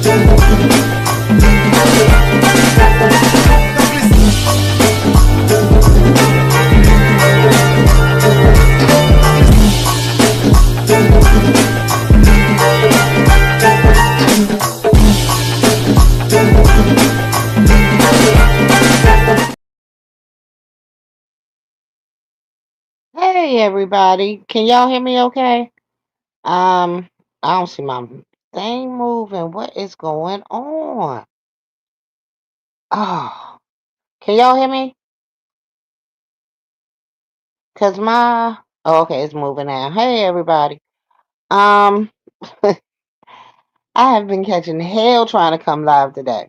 Hey everybody, can y'all hear me okay? Um, I don't see my thing moving. What is going on? Oh, can y'all hear me? Cause okay, it's moving now. Hey everybody. Um, I have been catching hell trying to come live today.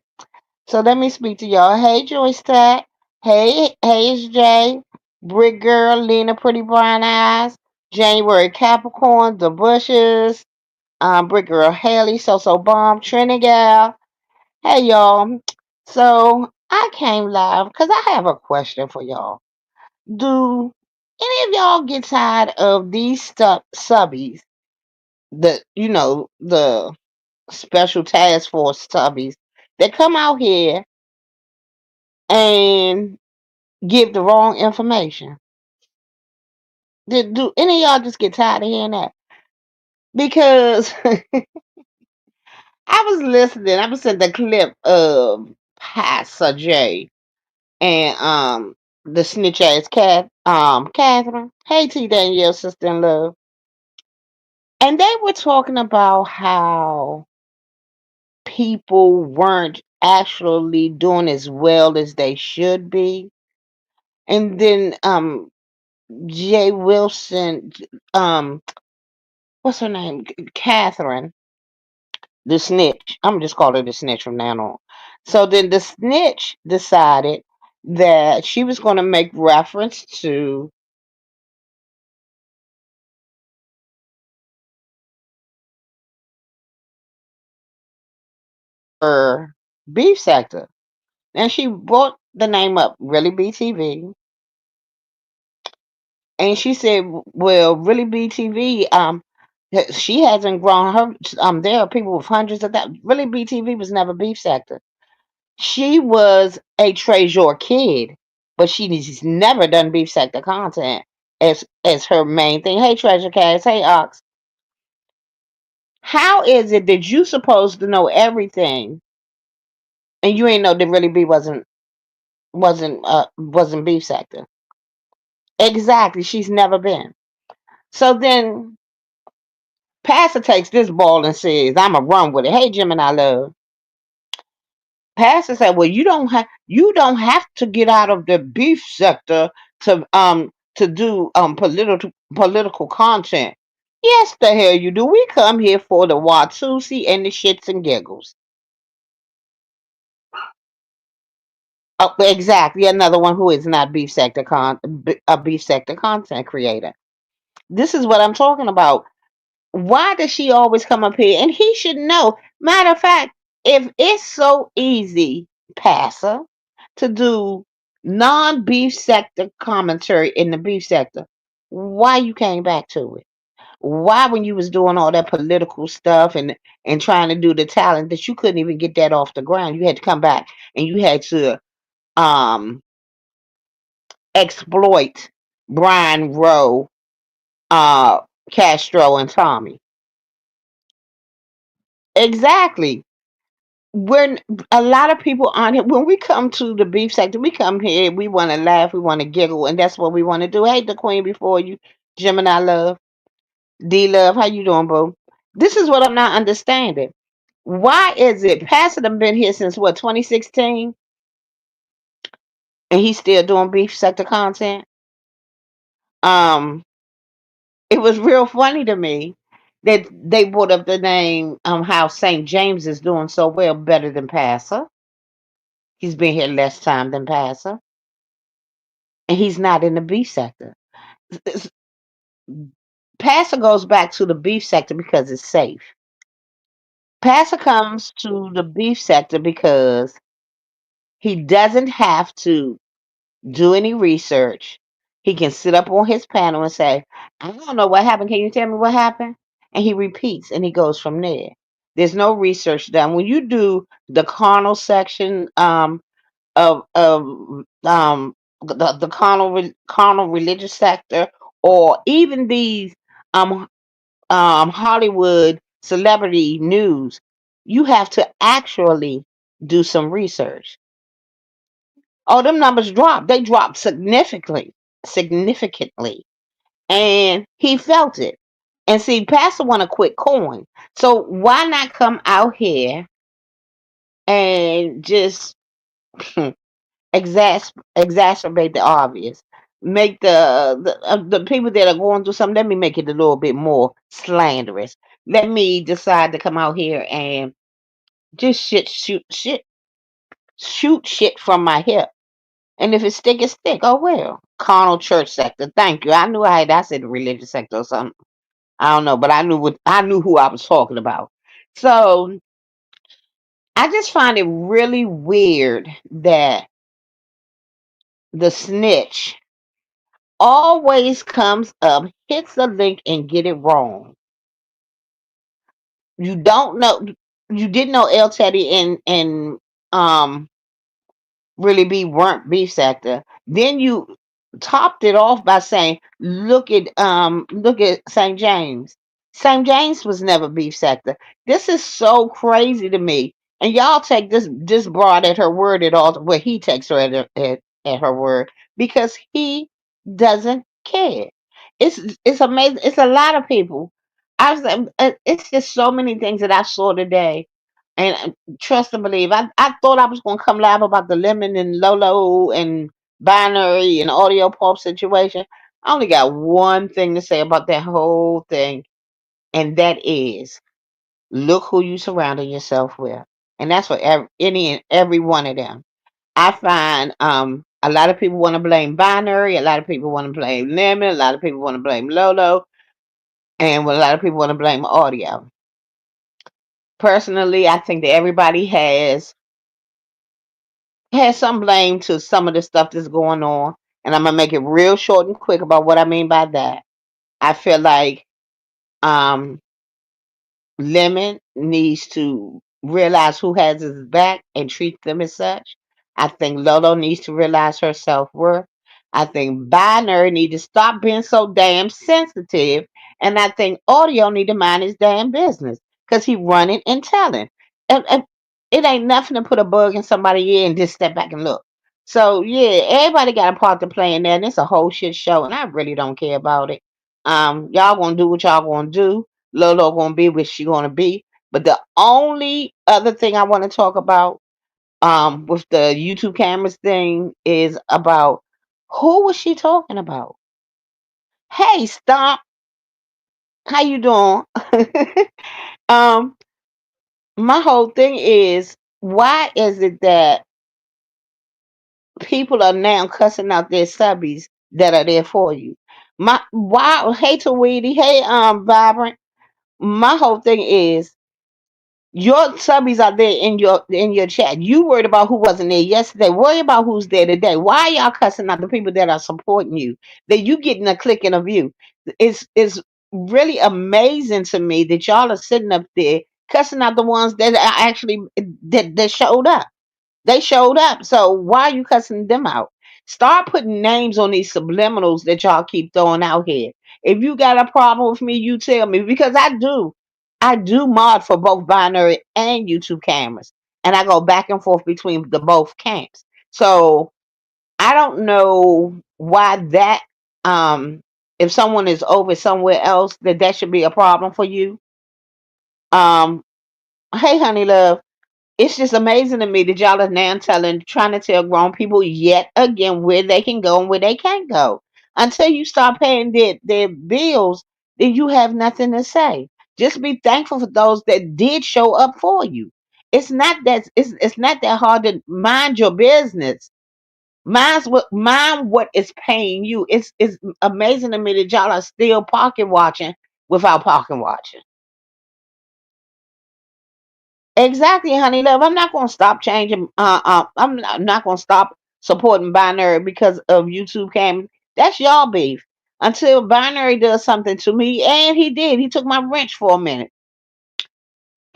So let me speak to y'all. Hey Joyce Tech. Hey, it's Jay. Brick Girl, Lena Pretty Brown Eyes. January Capricorn, The Bushes. Brick Girl Haley, So Bomb, Trinigal. Hey y'all. So I came live because I have a question for y'all. Do any of y'all get tired of these subbies? The special task force subbies that come out here and give the wrong information. Do any of y'all just get tired of hearing that? Because I was listening, I was in the clip of Pastor J and the snitch ass Catherine. Hey T Danielle, sister in love. And they were talking about how people weren't actually doing as well as they should be. And then Jay Wilson, um what's her name? Catherine, the snitch. I'm just calling her the snitch from now on. So then the snitch decided that she was going to make reference to her beef sector. And she brought the name up, Really BTV. And she said, well, Really BTV, she hasn't grown her, there are people with hundreds of that. Really BTV was never beef sector. She was a Treasure kid, but she's never done beef sector content as her main thing. Hey, Treasure Cast. Hey, Ox. How is it that you supposed to know everything and you ain't know that Really B wasn't beef sector? Exactly. She's never been. So then Pastor takes this ball and says, I'ma run with it. Hey Gemini love. Pastor said, well, you don't have to get out of the beef sector to do political content. Yes, the hell you do. We come here for the Watusi and the shits and giggles. Oh, exactly. Another one who is not a beef sector content creator. This is what I'm talking about. Why does she always come up here? And he should know. Matter of fact, if it's so easy, Passer, to do non-beef sector commentary in the beef sector, why you came back to it? Why, when you was doing all that political stuff and trying to do the talent, that you couldn't even get that off the ground? You had to come back and you had to um exploit Brian Rowe, uh Castro, and Tommy. Exactly. When a lot of people on here, when we come to the beef sector, we come here, we want to laugh, we want to giggle, and that's what we want to do. Hey, the queen before you, Gemini love, D love, how you doing, boo? This is what I'm not understanding. Why is it Pastor done been here since what, 2016, and he's still doing beef sector content? Um, it was real funny to me that they brought up the name how St. James is doing so well, better than Pastor. He's been here less time than Pastor, and he's not in the beef sector. Pastor goes back to the beef sector because it's safe. Pastor comes to the beef sector because he doesn't have to do any research. He can sit up on his panel and say, I don't know what happened. Can you tell me what happened? And he repeats and he goes from there. There's no research done. When you do the carnal section of the carnal religious sector, or even these um Hollywood celebrity news, you have to actually do some research. Oh, them numbers dropped. They dropped significantly, and he felt it. And see, Pastor want a quick coin, so why not come out here and just exacerbate the obvious? Make the people that are going through something. Let me make it a little bit more slanderous. Let me decide to come out here and just shoot shit from my hip. And if it stick, it stick. Oh well. Carnal church sector. Thank you. I knew I said the religious sector or something. I don't know, but I knew who I was talking about. So I just find it really weird that the snitch always comes up, hits a link, and get it wrong. You don't know. You didn't know El Teddy and um really be weren't beef sector. Then you topped it off by saying, look at St. James. St. James was never beef sector. This is so crazy to me. And y'all take this broad at her word at all, well, he takes her at her word, because he doesn't care. It's amazing. It's a lot of people. It's just so many things that I saw today, and trust and believe. I thought I was gonna come live about the Lemon and Lolo and Binary and Audio Pulp situation. I only got one thing to say about that whole thing, and that is, look who you surrounding yourself with, and that's for any and every one of them. I find a lot of people want to blame Binary, a lot of people want to blame Lemon, a lot of people want to blame Lolo, and a lot of people want to blame Audio. Personally, I think that everybody has some blame to some of the stuff that's going on. And I'm gonna make it real short and quick about what I mean by that. I feel like um Lemon needs to realize who has his back and treat them as such. I think Lolo needs to realize her self worth. I think Binary need to stop being so damn sensitive, and I think Audio need to mind his damn business because he running and telling. And it ain't nothing to put a bug in somebody's ear and just step back and look. So yeah, everybody got a part to play in there, and it's a whole shit show, and I really don't care about it. Y'all gonna do what y'all gonna do. Lolo gonna be what she gonna be. But the only other thing I want to talk about with the YouTube cameras thing is about, who was she talking about? Hey, Stomp, how you doing? um, my whole thing is, why is it that people are now cussing out their subbies that are there for you? My Wow, hey Tweety, hey Vibrant. My whole thing is, your subbies are there in your chat. You worried about who wasn't there yesterday. Worry about who's there today. Why are y'all cussing out the people that are supporting you? That you getting a click and a view. It's really amazing to me that y'all are sitting up there cussing out the ones that are actually that showed up. They showed up. So why are you cussing them out? Start putting names on these subliminals that y'all keep throwing out here. If you got a problem with me, you tell me, because I do. I do mod for both Binary and YouTube cameras, and I go back and forth between the both camps. So I don't know why that if someone is over somewhere else, that should be a problem for you. Um, hey, honey love, it's just amazing to me that y'all are now trying to tell grown people yet again where they can go and where they can't go. Until you start paying their bills, then you have nothing to say. Just be thankful for those that did show up for you. It's not that hard to mind your business. Mind what is paying you. It's amazing to me that y'all are still pocket watching without pocket watching. Exactly, honey love. I'm not gonna stop changing. I'm not gonna stop supporting Binary because of YouTube cam. That's y'all beef. Until Binary does something to me, and he did. He took my wrench for a minute,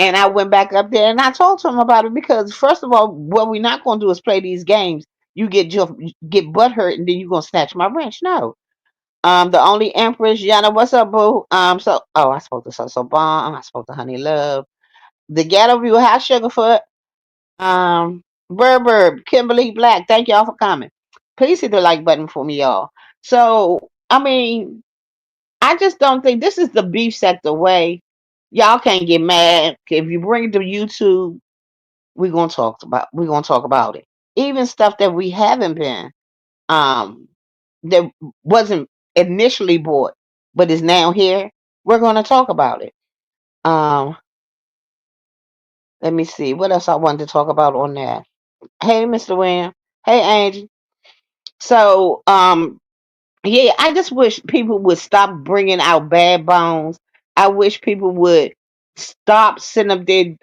And I went back up there and I talked to him about it because first of all, what we're not gonna do is play these games. You get butt hurt and then you're gonna snatch my wrench. No. The only Empress, Yana, what's up, boo? I spoke to So Bomb, I spoke to Honey Love, the Ghetto View, High Sugarfoot, Burb, Kimberly Black. Thank y'all for coming. Please hit the like button for me, y'all. So, I mean, I just don't think this is the beef sector way. Y'all can't get mad if you bring it to YouTube. We're gonna talk about it. Even stuff that we haven't been um that wasn't initially bought but is now here. We're gonna talk about it. Um, let me see what else I wanted to talk about on that. Hey, Mr. William. Hey, Angie. So, yeah, I just wish people would stop bringing out bad bones. I wish people would stop sitting up there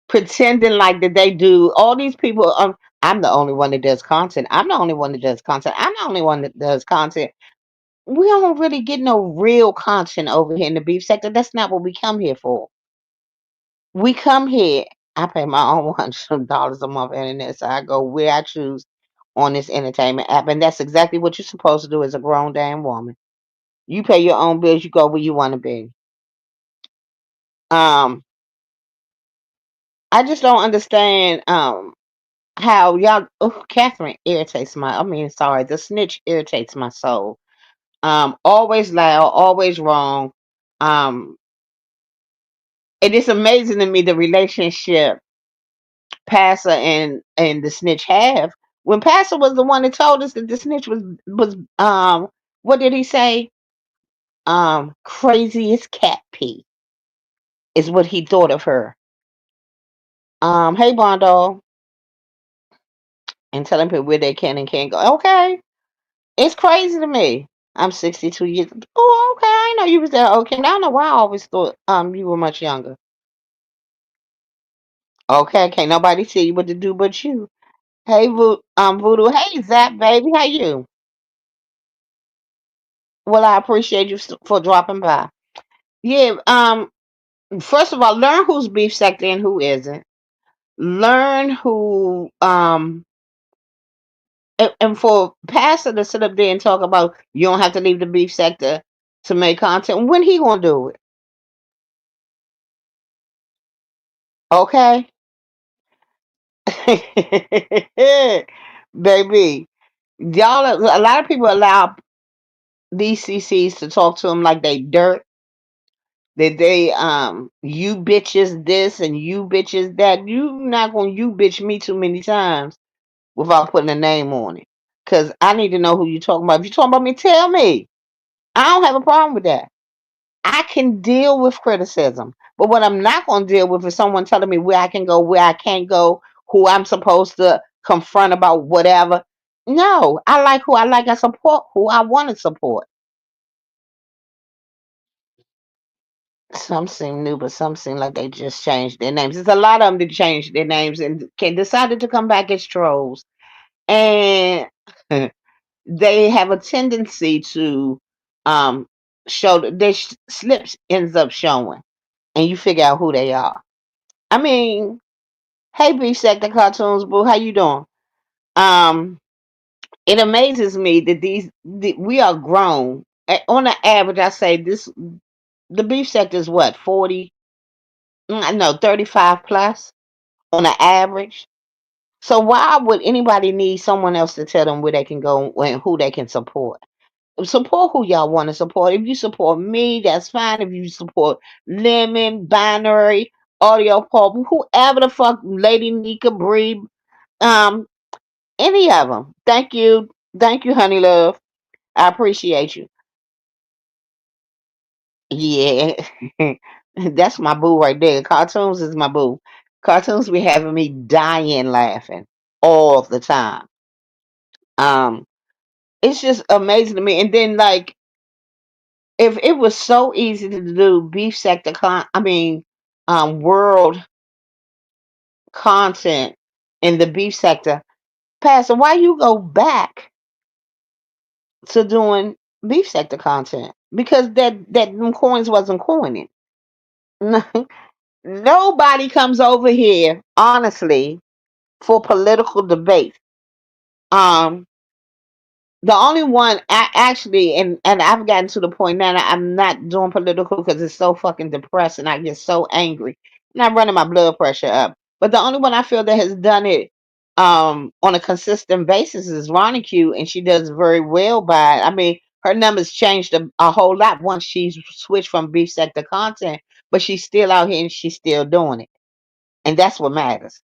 pretending like that they do. All these people, I'm the only one that does content. I'm the only one that does content. I'm the only one that does content. We don't really get no real content over here in the beef sector. That's not what we come here for. We come here. I pay my own $100 a month internet, so I go where I choose on this entertainment app, and that's exactly what you're supposed to do as a grown damn woman. You pay your own bills. You go where you want to be. Um, I just don't understand how y'all. Oh, Catherine irritates my. I mean, sorry, the snitch irritates my soul. Always loud, always wrong. Um, it is amazing to me the relationship Passer and the snitch have. When Passer was the one that told us that the snitch was what did he say? Crazy as cat pee is what he thought of her. Hey Bondo, and telling people where they can and can't go. Okay, it's crazy to me. I'm 62 years. Oh, okay. I know you was there. Okay, now I don't know why I always thought you were much younger. Okay, can't nobody tell you what to do but you. Hey, Voodoo. Hey, Zap, baby. How you? Well, I appreciate you for dropping by. Yeah. First of all, learn who's beef sector and who isn't. Learn who. And for Pastor to sit up there and talk about you don't have to leave the beef sector to make content. When he gonna do it? Okay. Baby, y'all. A lot of people allow these CCs to talk to them like they dirt. That they you bitches this and you bitches that. You not gonna you bitch me too many times without putting a name on it. Cause I need to know who you're talking about. If you're talking about me, tell me. I don't have a problem with that. I can deal with criticism. But what I'm not gonna deal with is someone telling me where I can go, where I can't go, who I'm supposed to confront about whatever. No, I like who I like. I support who I want to support. Some seem new, but some seem like they just changed their names. There's a lot of them that changed their names and can decided to come back as trolls, and they have a tendency to um show their slips ends up showing, and you figure out who they are. I mean, hey, Beef Sector Cartoons, boo, how you doing? Um, it amazes me that we are grown. On the average, I say this: the beef sector is what 40, no 35 plus on the average. So why would anybody need someone else to tell them where they can go and who they can support? Support who y'all want to support. If you support me, that's fine. If you support Lemon, Binary, Audio Pulp, whoever the fuck, Lady Nika, Bree, um, any of them. Thank you, honey love. I appreciate you. Yeah, that's my boo right there. Cartoons is my boo. Cartoons be having me dying laughing all the time. Um, it's just amazing to me. And then like, if it was so easy to do beef sector world content in the beef sector, Pastor, why you go back to doing beef sector content? Because that them coins wasn't coining. Nobody comes over here, honestly, for political debate. Um, the only one I actually, and I've gotten to the point now that I'm not doing political because it's so fucking depressing. I get so angry. I'm not running my blood pressure up. But the only one I feel that has done it on a consistent basis is Ronnie Q, and she does very well by it. I mean, her numbers changed a whole lot once she switched from beef sector content, but she's still out here and she's still doing it. And that's what matters.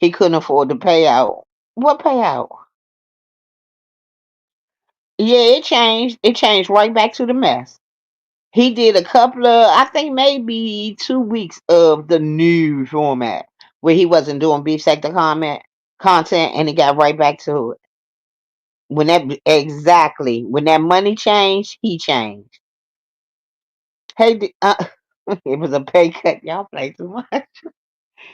He couldn't afford the payout. What payout? Yeah, it changed. It changed right back to the mess. He did a couple of, I think maybe 2 weeks of the new format where he wasn't doing beef sector content, and he got right back to it. When that exactly when that money changed, he changed. Hey, it was a pay cut. Y'all play too much.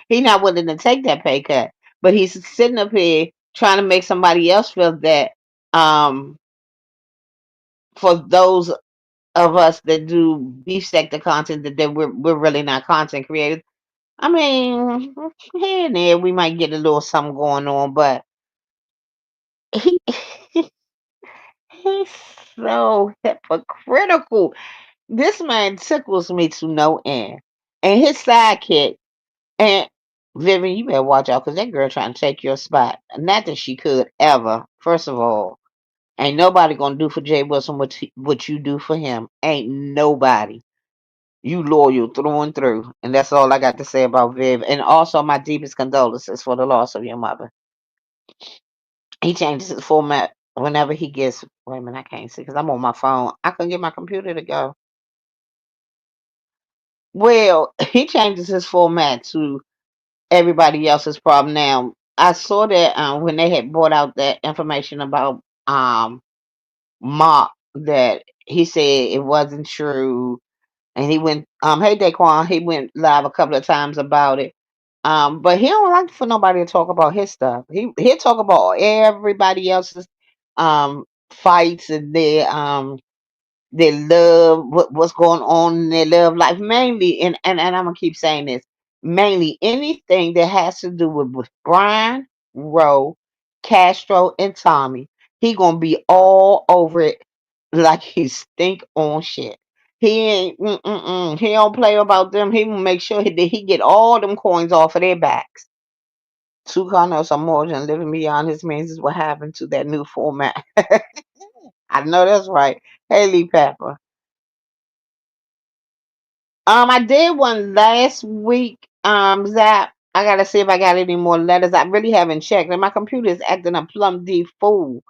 He not willing to take that pay cut, but he's sitting up here trying to make somebody else feel that um for those of us that do beef sector content that we're really not content creators. I mean, here and there we might get a little something going on, but he he's so hypocritical. This man tickles me to no end. And his sidekick, and Vivian, you better watch out because that girl trying to take your spot. Not that she could ever. First of all, ain't nobody gonna do for Jay Wilson what you do for him. Ain't nobody. You loyal through and through. And that's all I got to say about Viv. And also my deepest condolences for the loss of your mother. He changes his format whenever he gets. Wait a minute, I can't see because I'm on my phone. I couldn't get my computer to go. Well, he changes his format to everybody else's problem. Now, I saw that when they had brought out that information about Mark, that he said it wasn't true, and he went hey Daquan, he went live a couple of times about it. But he don't like for nobody to talk about his stuff. He'll talk about everybody else's fights and their love, what's going on in their love life, mainly, and I'm gonna keep saying this, mainly anything that has to do with Brian, Roe, Castro, and Tommy. He gonna be all over it like he stink on shit. He ain't, he don't play about them. He will make sure that he get all them coins off of their backs. Two Carnos or more than living beyond his means is what happened to that new format. I know that's right. Haley Pepper. I did one last week. Zap. I gotta see if I got any more letters. I really haven't checked, and my computer is acting a plum D fool.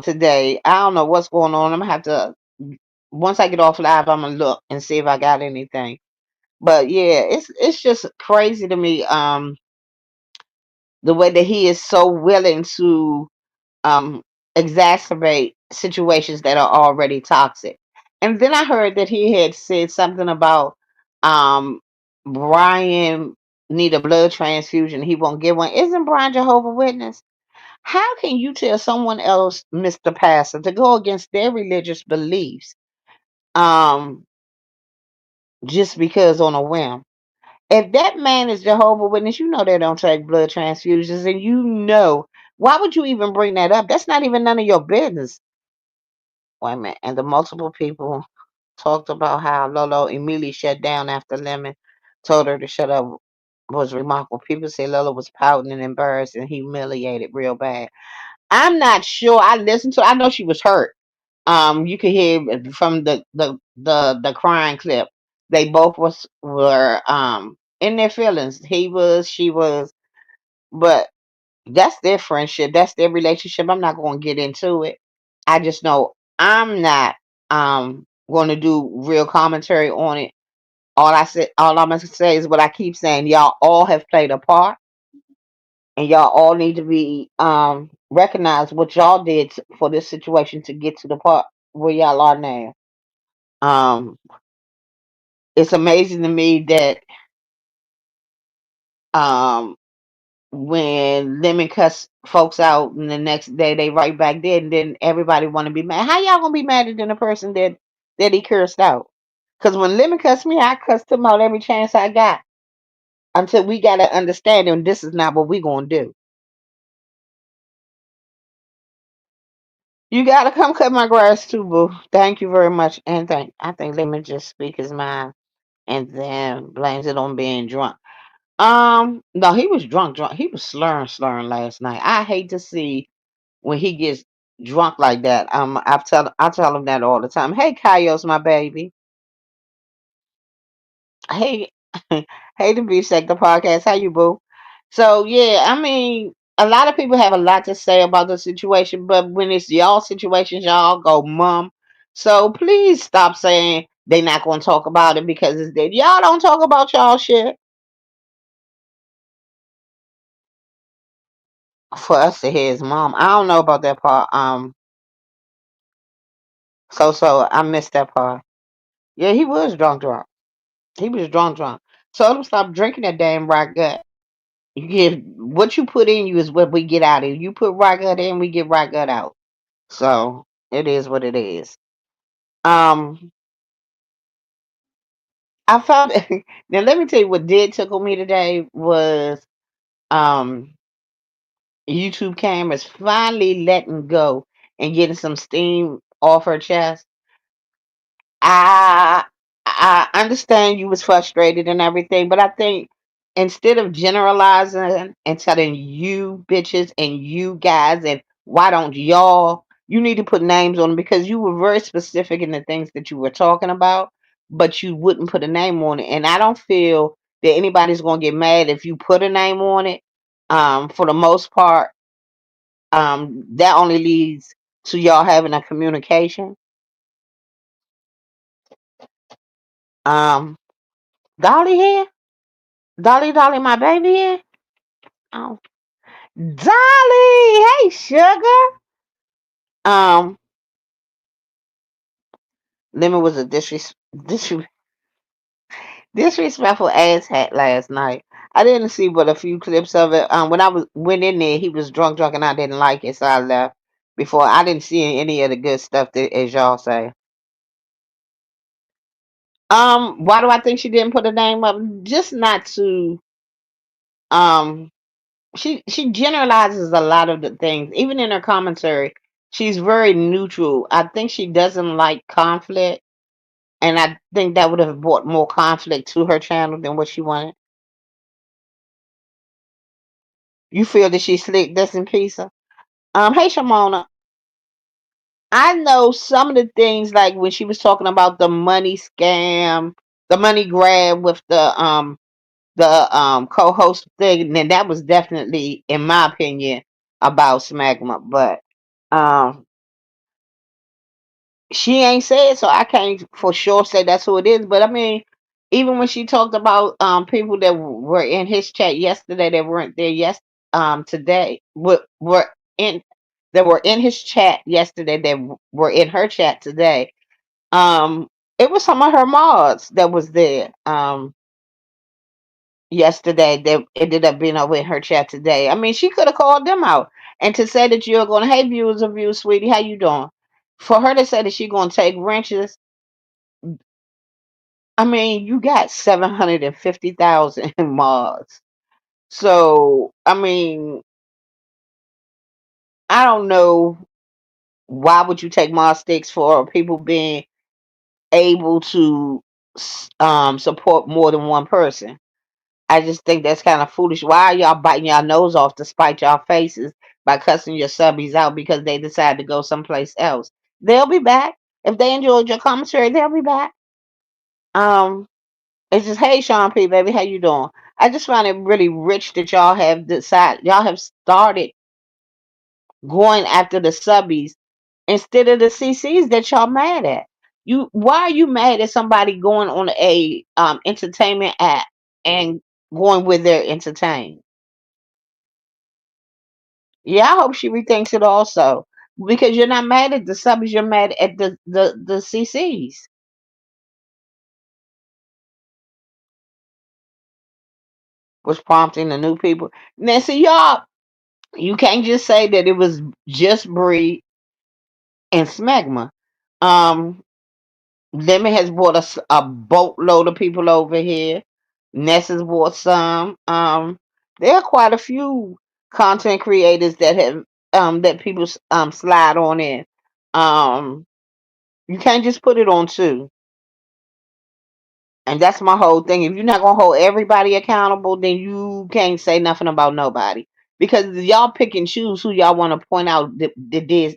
Today. I don't know what's going on. I'm gonna have to once I get off live. I'm gonna look and see if I got anything. But yeah, it's just crazy to me. The way that he is so willing to um, exacerbate situations that are already toxic. And then I heard that he had said something about um, Brian need a blood transfusion. He won't get one. Isn't Brian Jehovah Witness? How can you tell someone else, Mr. Pastor, to go against their religious beliefs um, just because on a whim? If that man is Jehovah Witness, you know they don't take blood transfusions, and you know why would you even bring that up? That's not even none of your business. Wait a minute. And the multiple people talked about how Lolo immediately shut down after Lemon told her to shut up was remarkable. People say Lolo was pouting and embarrassed and humiliated real bad. I'm not sure. I listened to. I know she was hurt. You could hear from the crying clip. They both were in their feelings. He was, she was, but that's their friendship. That's their relationship. I'm not going to get into it. I just know I'm not going to do real commentary on it. All I'm gonna say is what I keep saying. Y'all all have played a part, and y'all all need to be recognize what y'all did for this situation to get to the part where y'all are now. Um, it's amazing to me that um when Lemon cuss folks out and the next day they right back there and then everybody want to be mad. How y'all gonna be madder than the person that he cursed out? Cause when Lemon cussed me, I cussed him out every chance I got until we got to understanding this is not what we gonna do. You gotta come cut my grass too, boo. Thank you very much. And I think Lemon just speak his mind and then blames it on being drunk. No, he was drunk. He was slurring last night. I hate to see when he gets drunk like that. I tell him that all the time. Hey, Kaios, my baby. Hey, hey, the beef sector podcast. How you, boo? So yeah, I mean, a lot of people have a lot to say about the situation, but when it's y'all situations, y'all go mum. So please stop saying they not gonna talk about it because it's dead. Y'all don't talk about y'all shit for us to hear his mom. I don't know about that part. So I missed that part. Yeah, he was drunk. He was drunk. Told him stop drinking that damn rock gut. You get what you put in you is what we get out of you. You put rock gut in, we get rock gut out. So it is what it is. Um, I found now. Let me tell you what did tickle me today was um YouTube cameras finally letting go and getting some steam off her chest. I I understand you was frustrated and everything, but I think instead of generalizing and telling you bitches and you guys and why don't y'all, you need to put names on them because you were very specific in the things that you were talking about, but you wouldn't put a name on it. And I don't feel that anybody's gonna get mad if you put a name on it. For the most part, that only leads to y'all having a communication. Um, Dolly here. Dolly, my baby here. Oh, Dolly, hey, sugar. Um, Lemon was a disrespectful ass hat last night. I didn't see but a few clips of it. When I went in there, he was drunk, and I didn't like it, so I left. Before I didn't see any of the good stuff that, as y'all say. Why do I think she didn't put a name up? Just not to. Um, she generalizes a lot of the things, even in her commentary. She's very neutral. I think she doesn't like conflict, and I think that would have brought more conflict to her channel than what she wanted. You feel that she's slick, that's in pizza. Hey Shamona, I know some of the things like when she was talking about the money scam, the money grab with the co-host thing, then that was definitely, in my opinion, about Smegma. But um she ain't said, so I can't for sure say that's who it is. But I mean, even when she talked about people that were in his chat yesterday that weren't there today were in that were in his chat yesterday that were in her chat today. Um, it was some of her mods that was there yesterday that ended up being over in her chat today. I mean, she could have called them out and to say that you're going, hey viewers of you, sweetie, how you doing? For her to say that she's gonna take wrenches, I mean, you got 750,000 mods. So, I mean, I don't know why would you take mod sticks for people being able to support more than one person. I just think that's kind of foolish. Why are y'all biting y'all nose off to spite y'all faces by cussing your subbies out because they decide to go someplace else? They'll be back. If they enjoyed your commentary, they'll be back. Um, It's just, hey, Sean P, baby, how you doing? I just find it really rich that y'all have started going after the subbies instead of the CCs that y'all mad at. Why are you mad at somebody going on a entertainment app and going with their entertain? Yeah, I hope she rethinks it also because you're not mad at the subbies, you're mad at the CCs. Was prompting the new people. Now, see, y'all, you can't just say that it was just Bree and smegma. Um, Lemon has brought us a boatload of people over here. Ness has brought some. There are quite a few content creators that have that people slide on in. Um, you can't just put it on two. And that's my whole thing. If you're not gonna hold everybody accountable, then you can't say nothing about nobody. Because y'all pick and choose who y'all want to point out that did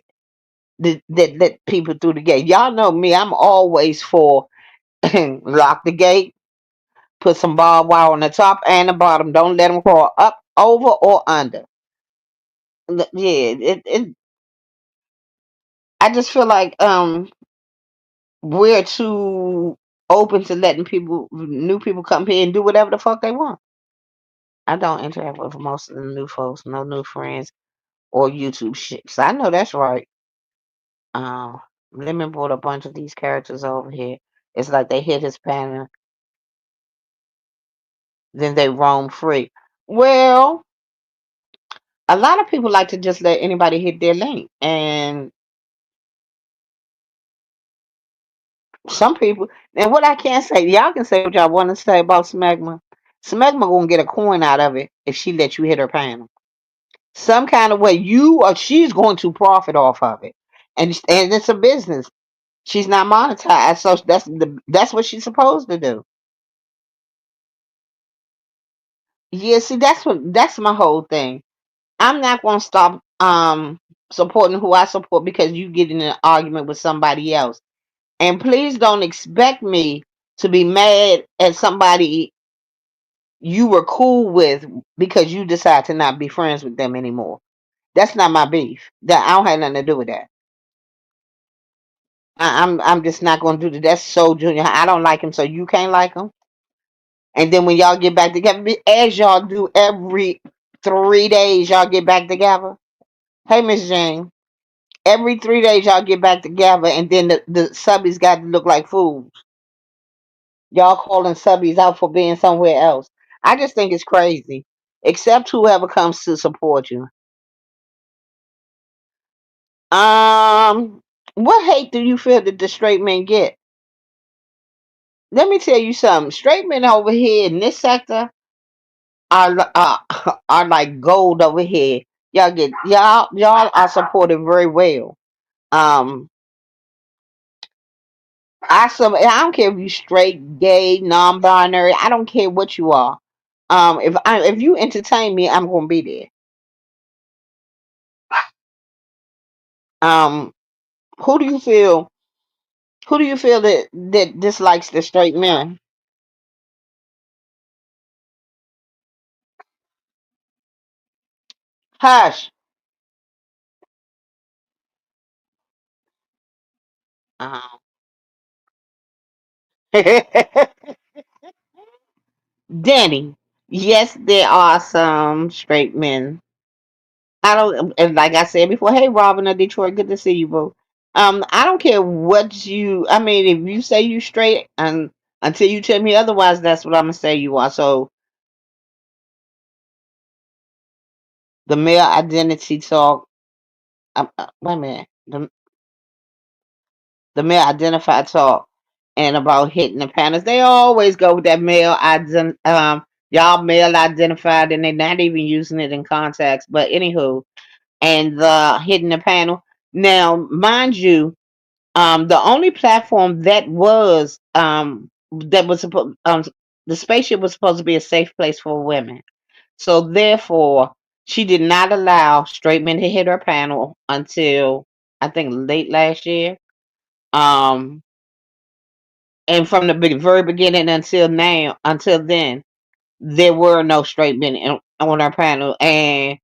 that let people through the gate. Y'all know me. I'm always for lock the gate, put some barbed wire on the top and the bottom. Don't let them crawl up, over, or under. Yeah, I just feel like we're too open to letting new people come here and do whatever the fuck they want. I don't interact with most of the new folks, no new friends or YouTube shit. So I know that's right. Um, Lemon brought a bunch of these characters over here. It's like they hit his pattern, then they roam free. Well, a lot of people like to just let anybody hit their link, and some people. And what I can say, y'all can say what y'all want to say about Smegma. Smegma gonna get a coin out of it if she let you hit her panel. Some kind of way, you or she's going to profit off of it, and it's a business. She's not monetized, so that's what she's supposed to do. Yeah, see, that's my whole thing. I'm not gonna stop supporting who I support because you get in an argument with somebody else. And please don't expect me to be mad at somebody you were cool with because you decide to not be friends with them anymore. That's not my beef. That I don't have nothing to do with that. I'm just not gonna do that. That's so junior. I don't like him, so you can't like him. And then when y'all get back together, as y'all do every 3 days, y'all get back together. Hey, Miss Jane. Every 3 days y'all get back together, and then the subbies got to look like fools. Y'all calling subbies out for being somewhere else. I just think it's crazy. Except whoever comes to support you. Um, what hate do you feel that the straight men get? Let me tell you something. Straight men over here in this sector are like gold over here. Y'all are supported very well. Um, I don't care if you straight, gay, non-binary. I don't care what you are. If you entertain me, I'm gonna be there. Um, who do you feel? Who do you feel that dislikes the straight men? Hush. Uh-huh. Danny. Yes, there are some straight men. I don't, and like I said before. Hey, Robin of Detroit, good to see you, bro. I don't care what you. I mean, if you say you straight, and until you tell me otherwise, that's what I'm gonna say you are. So the male identity talk. Wait a minute. The male identified talk and about hitting the panels. They always go with that y'all male identified, and they're not even using it in context. But anywho, and the hitting the panel. Now, mind you, the only platform that was supposed the spaceship was supposed to be a safe place for women. So therefore, she did not allow straight men to hit her panel until I think late last year. Um, and from the very beginning until then, there were no straight men on our panel, and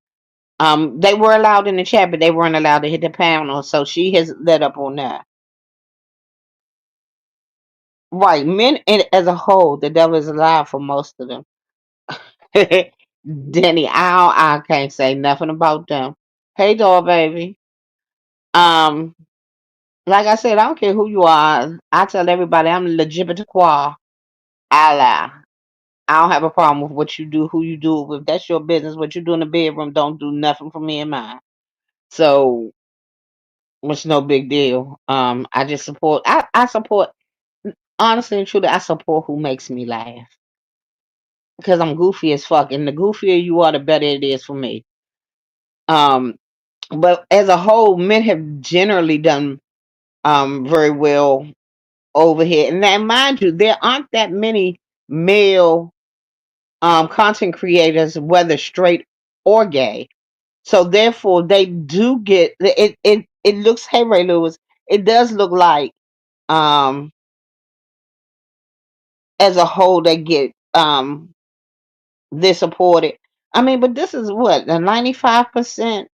they were allowed in the chat, but they weren't allowed to hit the panel. So she has let up on that. Right, men as a whole, the devil is alive for most of them. Denny, I can't say nothing about them. Hey, doll baby. Um, like I said, I don't care who you are. I tell everybody I'm legitimate qua Allah. I don't have a problem with what you do, who you do it with. That's your business. What you do in the bedroom don't do nothing for me and mine. So it's no big deal. I just support. I support. honestly and truly, I support who makes me laugh because I'm goofy as fuck, and the goofier you are, the better it is for me. Um, but as a whole, men have generally done very well over here. And now, mind you, there aren't that many male content creators, whether straight or gay. So therefore, they do get it. It looks. Hey, Ray Lewis. It does look like um as a whole they get this supported. I mean, but this is what the 95%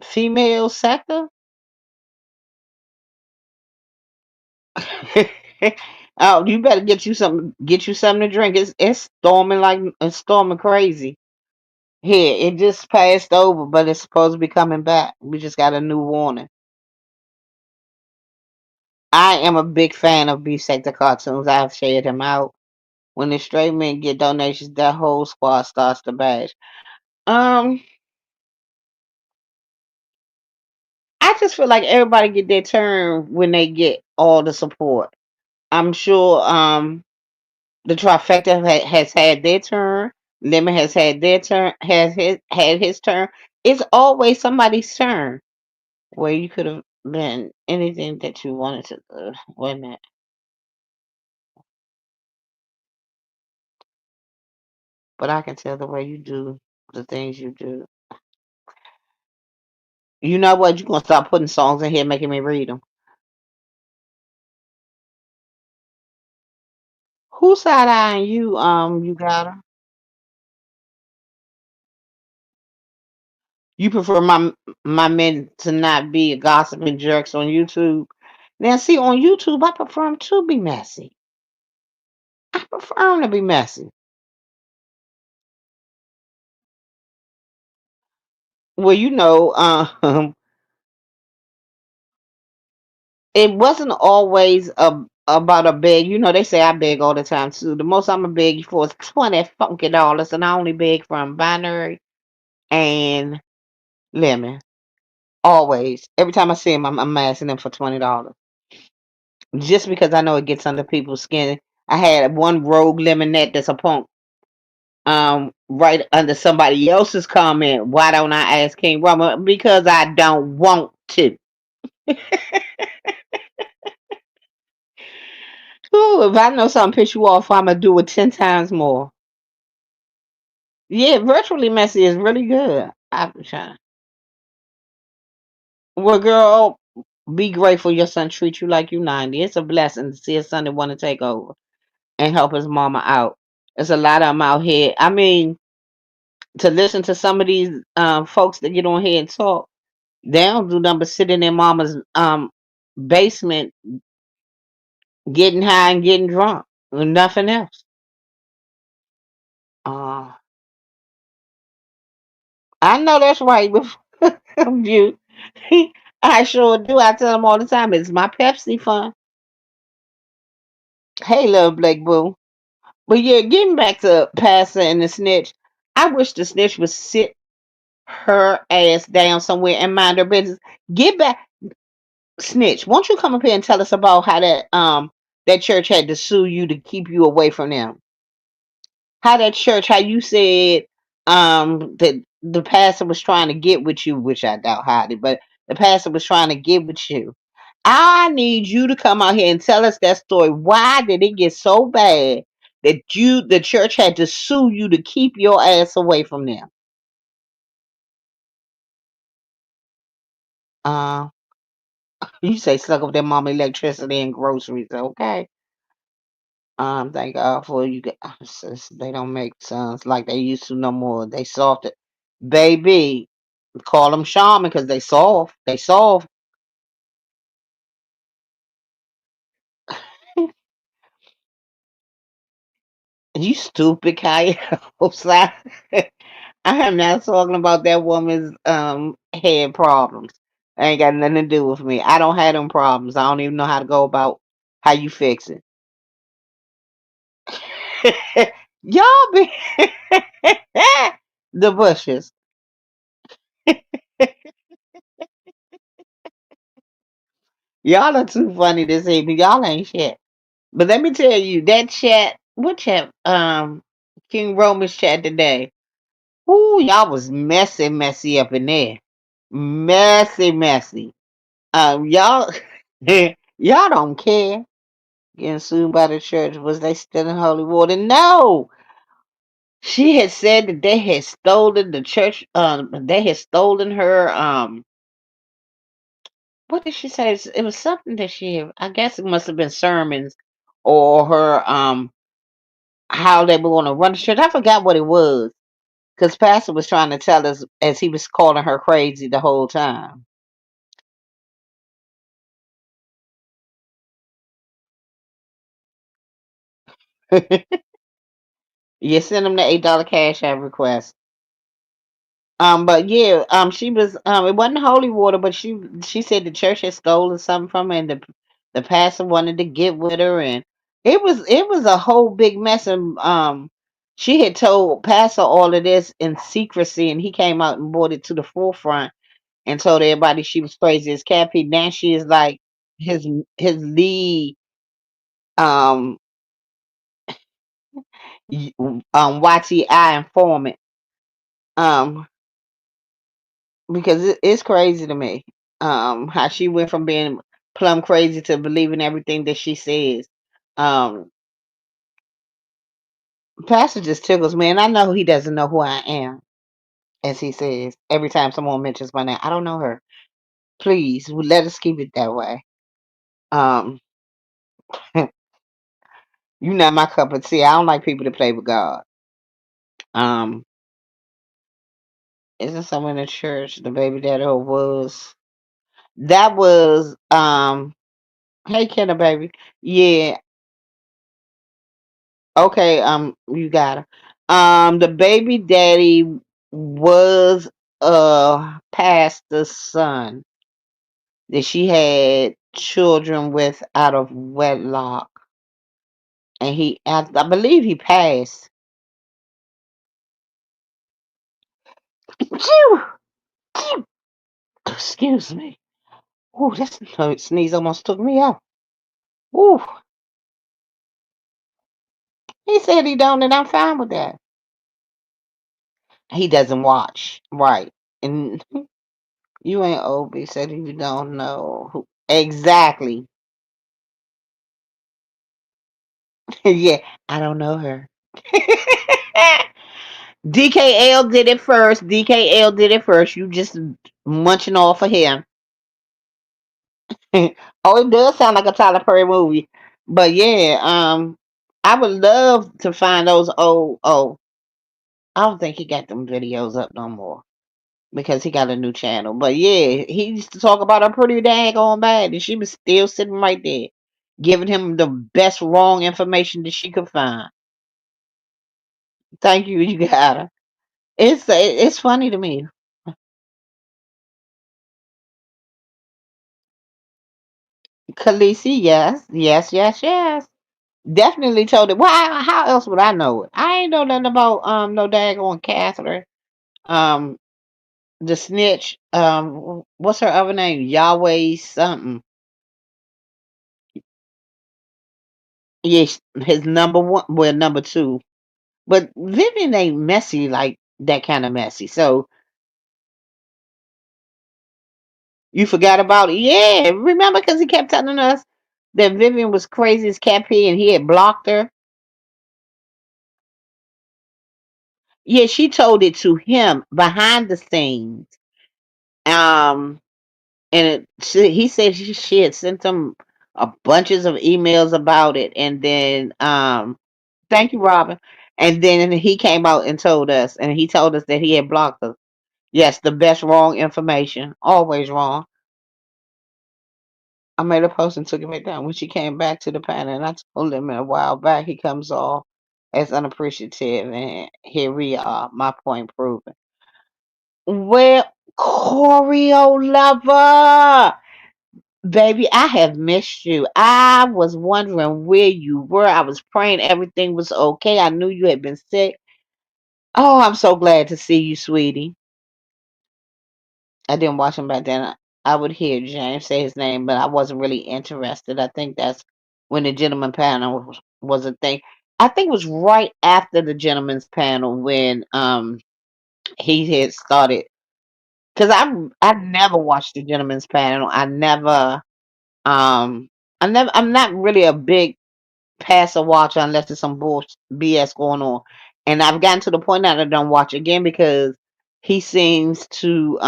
female sector. Oh, you better get you some. Get you something to drink. It's storming like it's storming crazy. Here, it just passed over, but it's supposed to be coming back. We just got a new warning. I am a big fan of beef sector cartoons. I've shared them out. When the straight men get donations, that whole squad starts to bash. Um, I just feel like everybody get their turn when they get all the support. I'm sure the trifecta has had their turn. Lemon has had their turn. Had his turn. It's always somebody's turn. Where you could have been anything that you wanted to. Wait a minute. But I can tell the way you do the things you do. You know what? You're gonna start putting songs in here, making me read them. Who side eyeing you? You got her. You prefer my men to not be gossiping jerks on YouTube. Now, see, on YouTube, I prefer them to be messy. I prefer them to be messy. Well, it wasn't always about a beg. You know, they say I beg all the time too. The most I'm gonna beg you for is $20 funky, and I only beg from Binary and Lemon. Always, every time I see him, I'm asking them for $20, just because I know it gets under people's skin. I had one rogue lemonette that's a punk. Right under somebody else's comment. Why don't I ask King Rama? Because I don't want to. Ooh, if I know something piss you off, I'm gonna do it 10 times more. Yeah, virtually messy is really good. I'm trying. Well, girl, be grateful your son treats you like you 90. It's a blessing to see a son that want to take over and help his mama out. There's a lot of them out here. I mean, to listen to some of these folks that get on here and talk, they don't do nothing but sit in their mama's basement, getting high and getting drunk, and nothing else. Uh, I know that's right with you. I sure do. I tell them all the time, it's my Pepsi fun. Hey, little Blake Boo. But yeah, getting back to Pastor and the snitch, I wish the snitch would sit her ass down somewhere and mind her business. Get back, snitch. Won't you come up here and tell us about how that church had to sue you to keep you away from them? How that church, how you said that the pastor was trying to get with you, which I doubt Heidi, but the pastor was trying to get with you. I need you to come out here and tell us that story. Why did it get so bad that the church had to sue you to keep your ass away from them? Uh, you say suck up their mama electricity and groceries, okay? Thank God for you. They don't make sons like they used to no more. They soft it, baby. Call them shaman because they soft. They soft. You stupid Kaya. I am not talking about that woman's head problems. Ain't got nothing to do with me. I don't have them problems. I don't even know how to go about how you fix it. Y'all be the bushes. Y'all are too funny this evening. Y'all ain't shit. But let me tell you, that chat, what chat? King Roman's chat today. Ooh, y'all was messy, messy up in there. Messy, messy. Y'all, y'all don't care. Getting sued by the church. Was they stealing holy water? No. She had said that they had stolen the church. They had stolen her. What did she say? It was something that she. I guess it must have been sermons or her. How they were going to run the church. I forgot what it was because Pastor was trying to tell us as he was calling her crazy the whole time. You send them the $8 cash app request. But yeah, she was it wasn't holy water, but she said the church had stolen something from her, and the pastor wanted to get with her, and it was a whole big mess, and she had told pastor all of this in secrecy, and he came out and brought it to the forefront and told everybody she was crazy as cat pee. Now she is like his his lead um YTI informant. Um, because it's crazy to me. How she went from being plumb crazy to believing everything that she says. Um, Pastor just tickles me, and I know he doesn't know who I am, as he says every time someone mentions my name. I don't know her. Please let us keep it that way. Um, you're not my cup of tea. I don't like people to play with God. Um, isn't someone in the church the baby daddy who was? That was Hey, Kenna, baby. Yeah. Okay. You got her. The baby daddy was pastor's son that she had children with out of wedlock, and I believe he passed. Phew! Phew! Excuse me. Ooh, that sneeze almost took me out. Ooh, he said he don't, and I'm fine with that. He doesn't watch, right? And you ain't Obi said you don't know who exactly. Yeah, I don't know her. DKL did it first. DKL did it first. You just munching off of him. Oh, it does sound like a Tyler Perry movie. But yeah, I would love to find those old. Oh, I don't think he got them videos up no more because he got a new channel. But yeah, he used to talk about her pretty daggone bad, and she was still sitting right there, giving him the best wrong information that she could find. Thank you, you got her. It's funny to me. Khaleesi, yes, yes, yes, yes. Definitely told it. Why? How else would I know it? I ain't know nothing about no daggone Catherine. Um, the snitch. What's her other name? Yahweh something. Yes, his number one. Well, number two. But Vivian ain't messy like that kind of messy. So you forgot about it? Yeah, remember because he kept telling us that Vivian was crazy as cat pee and he had blocked her. Yeah, she told it to him behind the scenes. Um, and he said she had sent him a bunches of emails about it, and then thank you, Robin. And then he came out and told us, and he told us that he had blocked us. Yes, the best wrong information, always wrong. I made a post and took it back down when she came back to the panel, and I told him a while back he comes off as unappreciative, and here we are, my point proven. Well, choreo lover. Baby, I have missed you. I was wondering where you were. I was praying everything was okay. I knew you had been sick. Oh, I'm so glad to see you, sweetie. I didn't watch him back then. I would hear James say his name, but I wasn't really interested. I think that's when the gentleman panel was a thing. I think it was right after the gentleman's panel when he had started, because I never watched the gentleman's panel. Um I'm not really a big pass a watch unless there's some bull BS going on. And I've gotten to the point that I don't watch again because he seems to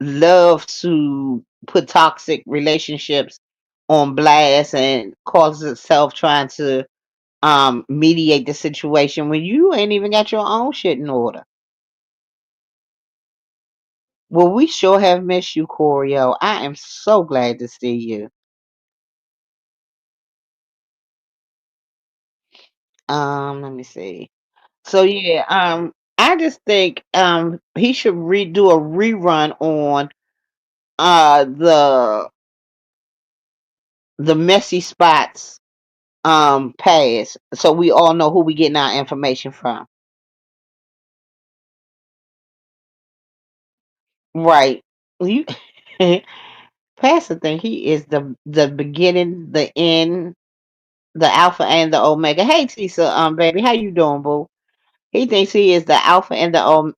love to put toxic relationships on blast and calls itself trying to mediate the situation when you ain't even got your own shit in order. Well, we sure have missed you, Corio. I am so glad to see you. Let me see. So yeah, I just think he should redo a rerun on the messy spots pass so we all know who we getting our information from. Right. You Pastor think he is the beginning, the end, the alpha and the omega. Hey Tisa, baby, how you doing, boo? He thinks he is the alpha and the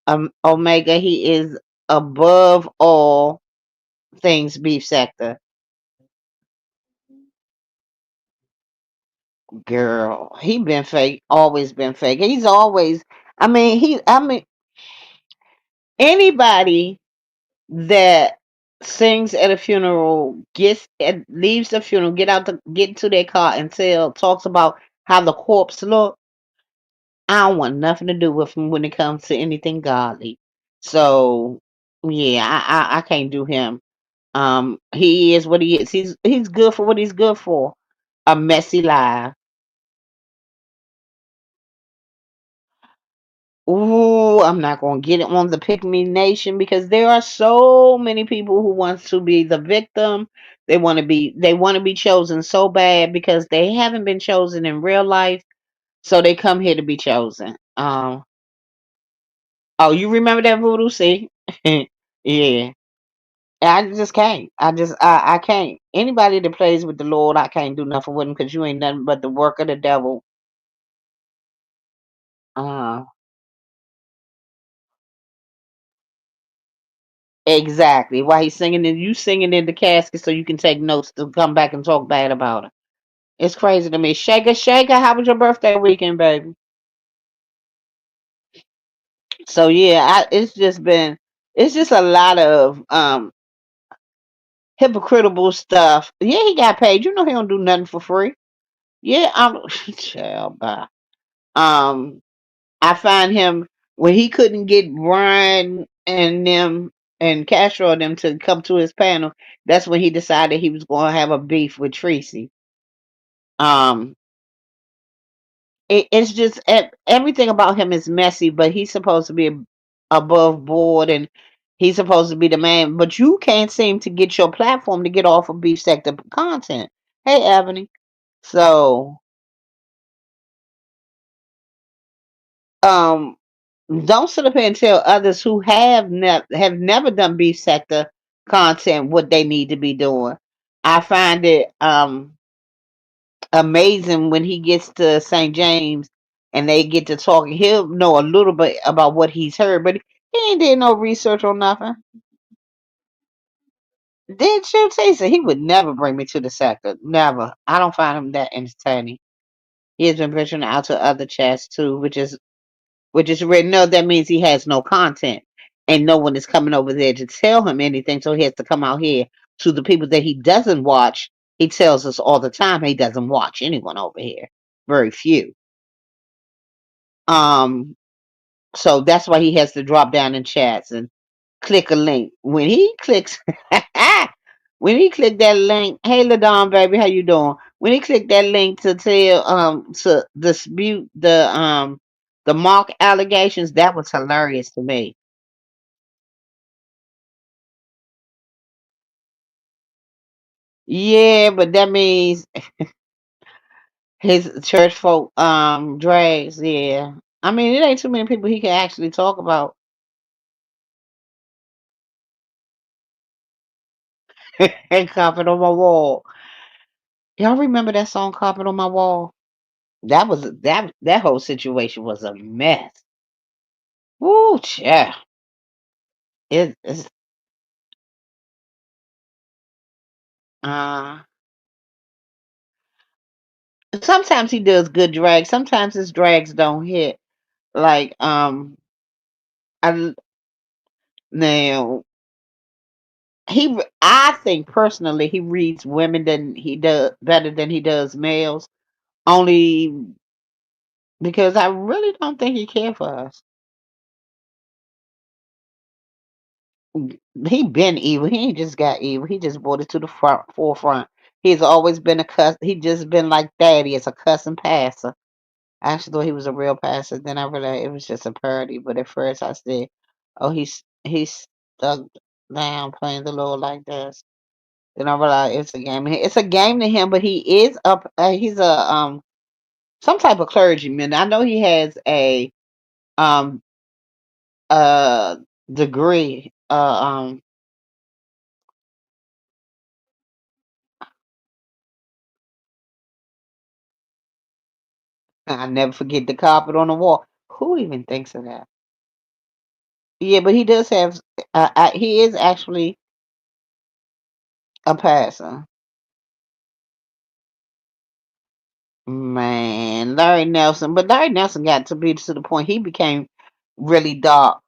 omega. He is above all things beef sector. Girl, he been fake, always been fake. He's always, I mean, anybody that sings at a funeral, leaves the funeral, get into their car and talks about how the corpse look. I don't want nothing to do with him when it comes to anything godly. So, yeah, I can't do him. He is what he is. He's good for what he's good for. A messy life. Ooh, I'm not gonna get it on the pick me nation because there are so many people who want to be the victim. They want to be chosen so bad because they haven't been chosen in real life, so they come here to be chosen. Oh, you remember that voodoo? See, yeah. I just can't. I can't. Anybody that plays with the Lord, I can't do nothing with him because you ain't nothing but the work of the devil. Uh, exactly. Why he's singing and you singing in the casket so you can take notes to come back and talk bad about him. It's crazy to me. Shaker, shaker, how was your birthday weekend, baby? So yeah, it's just a lot of hypocritical stuff. Yeah, he got paid. You know he don't do nothing for free. Yeah, I'm child bye. Um I find him when he couldn't get Brian and them and Castro and them to come to his panel, that's when he decided he was gonna have a beef with Tracy. Um it's just everything about him is messy, but he's supposed to be above board and he's supposed to be the man. But you can't seem to get your platform to get off of beef sector content. Hey, Ebony. So, um, don't sit up here and tell others who have never done beef sector content what they need to be doing. I find it amazing when he gets to St. James and they get to talking. He'll know a little bit about what he's heard, but he ain't did no research on nothing. Did you Tisa? He would never bring me to the sector. Never. I don't find him that entertaining. He has been venturing out to other chats too, which is written. No, that means he has no content, and no one is coming over there to tell him anything. So he has to come out here to the people that he doesn't watch. He tells us all the time he doesn't watch anyone over here. Very few. Um, so that's why he has to drop down in chats and click a link. When he clicks, when he clicked that link, hey Ladon, baby, how you doing? When he clicked that link to tell to dispute the Mark allegations, that was hilarious to me. Yeah, but that means his church folk drags. Yeah, I mean it ain't too many people he can actually talk about. And comment on my wall. Y'all remember that song "Carpet on My Wall"? That whole situation was a mess. Woo, yeah. It's uh sometimes he does good drags. Sometimes his drags don't hit. Like I now I think personally he reads women than he does better than he does males. Only because I really don't think he cares for us. He been evil. He ain't just got evil. He just brought it to the forefront. He's always been a cuss. He just been like daddy as a cussing pastor. I actually thought he was a real pastor. Then I realized it was just a parody. But at first I said, "Oh, he's stuck down playing the Lord like this." Then I realized it's a game. It's a game to him, but he is up. He's a some type of clergyman. I know he has a um uh degree. I never forget the carpet on the wall. Who even thinks of that? Yeah, but he does have. He is actually a passer. Man, Larry Nelson, but Larry Nelson got to be to the point he became really dark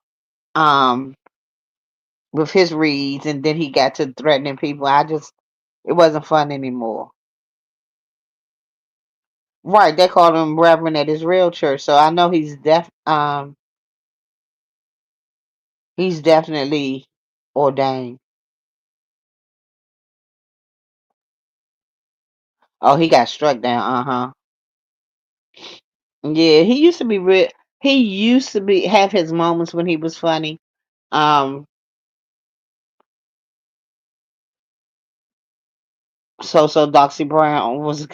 with his reads, and then he got to threatening people. It wasn't fun anymore. Right, they called him Reverend at his real church, so I know he's definitely ordained. Oh, he got struck down. Uh-huh. Yeah, he used to be real. He used to be have his moments when he was funny. So Doxy Brown was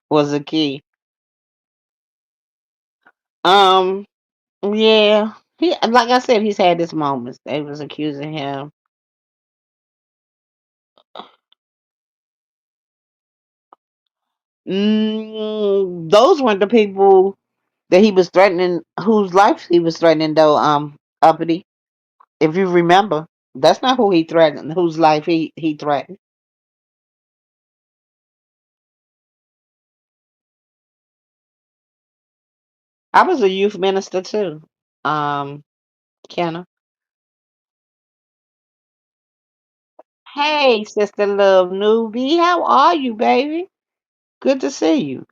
was a key. Um, yeah, he like I said, he's had his moments. They was accusing him. Those weren't the people that he was threatening, whose life he was threatening, though. Uppity, if you remember, that's not who he threatened. Whose life he threatened. I was a youth minister too. Kenna. Hey, sister, love newbie, how are you, baby? Good to see you.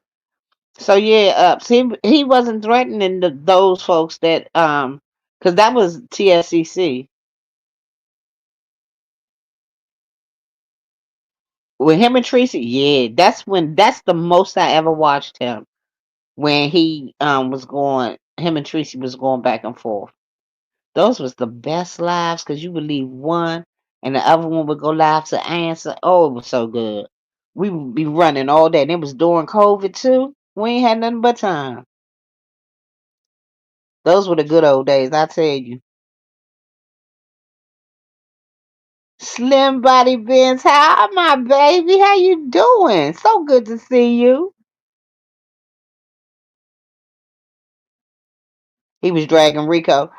So yeah, see, he wasn't threatening those folks that because that was TSCC. With him and Tracy, yeah, that's the most I ever watched him when he was going. Him and Tracy was going back and forth. Those was the best lives because you would leave one and the other one would go live to answer. Oh, it was so good. We would be running all day. And it was during COVID too. We ain't had nothing but time. Those were the good old days, I tell you. Slim Body Benz, hi my baby. How you doing? So good to see you. He was dragging Rico.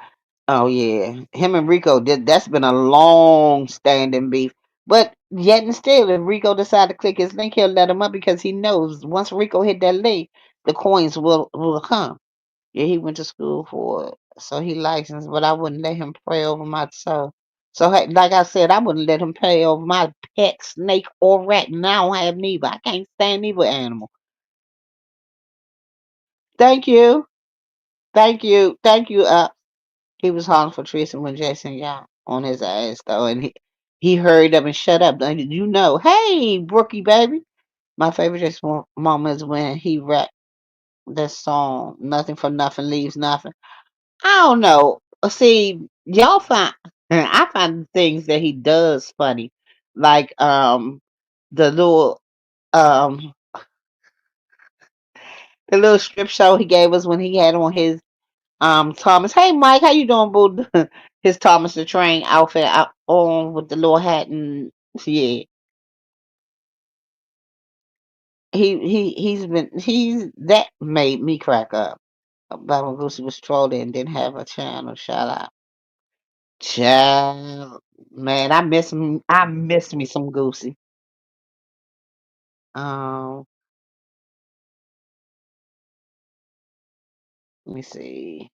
Oh yeah, him and Rico did. That's been a long standing beef. But yet and still, if Rico decide to click his link, he'll let him up because he knows once Rico hit that link, the coins will come. Yeah, he went to school for it, so he licensed. But I wouldn't let him pray over my soul. So, like I said, I wouldn't let him pray over my pet, snake, or rat. And I don't have neither. I can't stand neither animal. Thank you, thank you. He was hollering for Tristan when Jason got on his ass though, and he hurried up and shut up. Now, you know, hey, Brookie baby. My favorite Jason moment is when he rapped that song, "Nothing for Nothing Leaves Nothing." I don't know. See, y'all find I find things that he does funny, like the little um the little strip show he gave us when he had on his Thomas. Hey Mike, how you doing, boo? His Thomas the Train outfit out on with the little hat and yeah. he's that made me crack up about when Goosey was trolling and didn't have a channel. Shout out, child, man, I miss me some Goosey. Um, let me see.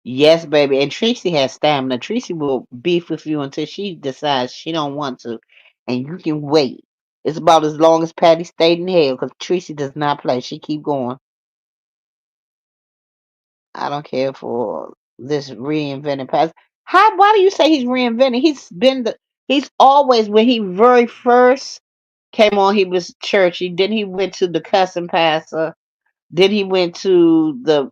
Yes, baby, and Tracy has stamina. Tracy will beef with you until she decides she don't want to, and you can wait. It's about as long as Patty stayed in hell because Tracy does not play. She keep going. I don't care for this reinventing past. How? Why do you say he's reinventing? He's always when he very first came on. He was churchy. Then he went to the cussing pastor. Then he went to the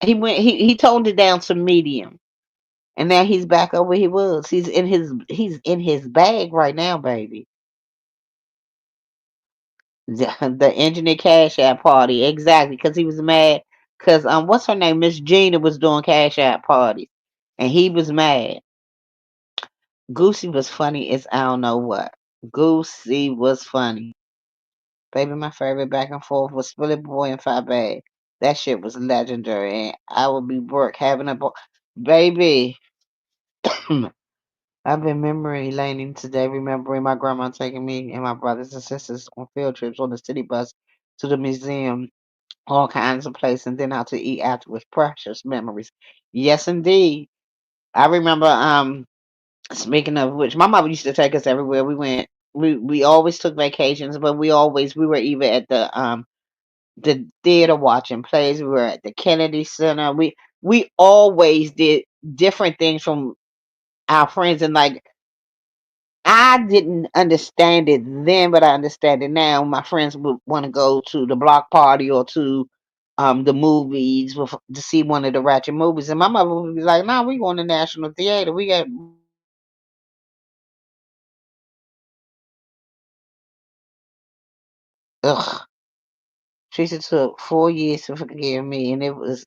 he toned it down to medium. And now he's back up where he was. He's in his bag right now, baby. The engineer cash app party, exactly, because he was mad. Cause what's her name? Miss Gina was doing cash app parties, and he was mad. Goosey was funny as I don't know what. Goosey was funny, baby. My favorite back and forth was Philly Boy and Five Bag. That shit was legendary, and I would be broke having a baby. I've been memory laning today, remembering my grandma taking me and my brothers and sisters on field trips on the city bus to the museum, all kinds of places, and then out to eat afterwards. Precious memories. Yes, indeed. I remember, speaking of which, my mother used to take us everywhere we went. We always took vacations, but we were either at the theater watching plays, we were at the Kennedy Center. We always did different things from our friends, and like I didn't understand it then, but I understand it now. My friends would want to go to the block party or to the movies to see one of the ratchet movies, and my mother would be like, "No, we going to National Theater. We got ugh." Teresa took 4 years to forgive me, and it was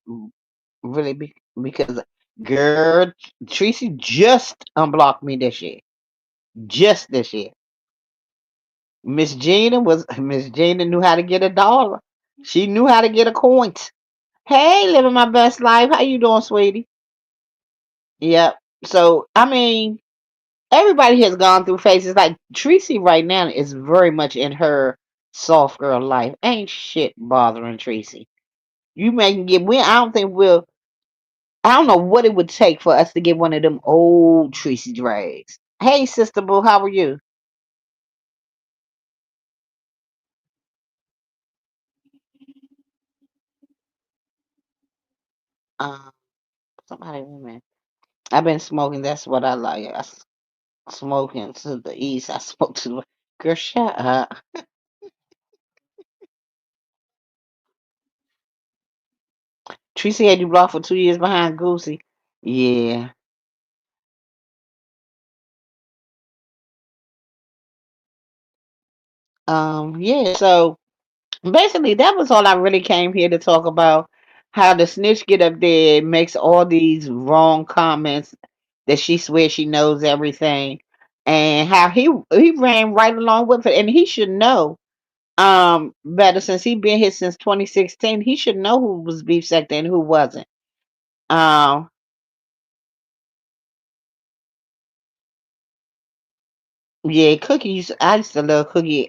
really because girl, Tracy just unblocked me this year, just this year. Miss Gina knew how to get a dollar. She knew how to get a coin. Hey, living my best life. How you doing, sweetie? Yep. So, I mean, everybody has gone through phases. Like Tracy right now is very much in her soft girl life. Ain't shit bothering Tracy. You may can get we I don't think we'll I don't know what it would take for us to get one of them old Tracy drags. Hey, sister boo, how are you? Um, somebody wait a minute. I've been smoking. That's what I like. Smoking to the east. I smoke to the girl. Shut up. Tracy had you blocked for 2 years behind Goosey. Yeah. Yeah. So basically, that was all I really came here to talk about. How the snitch get up there and makes all these wrong comments that she swears she knows everything, and how he ran right along with it, and he should know better since he been here since 2016. He should know who was beef sector and who wasn't. Um, yeah, Cookie. I used to love Cookie.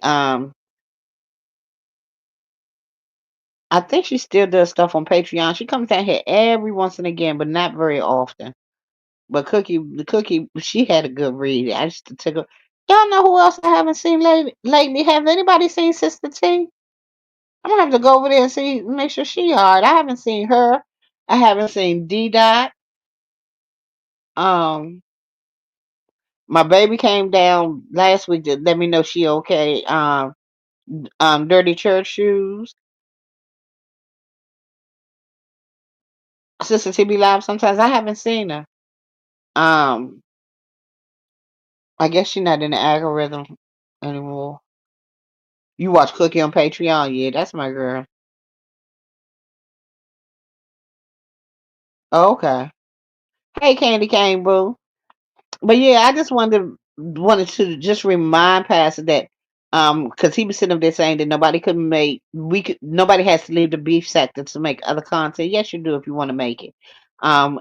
I think she still does stuff on Patreon. She comes down here every once and again, but not very often. But the Cookie, she had a good read. I used to take her. Y'all know who else I haven't seen lately? Have anybody seen Sister T? I'm gonna have to go over there and see, make sure she alright. I haven't seen her. I haven't seen D Dot. Um, my baby came down last week to let me know she okay. Dirty church shoes. Sister T be live sometimes. I haven't seen her. Um, I guess she's not in the algorithm anymore. You watch Cookie on Patreon? Yeah, that's my girl. Oh, okay. Hey, Candy Cane Boo. But yeah, I just wanted to just remind Pastor that because he was sitting up there saying that nobody has to leave the beef sector to make other content. Yes, you do if you want to make it.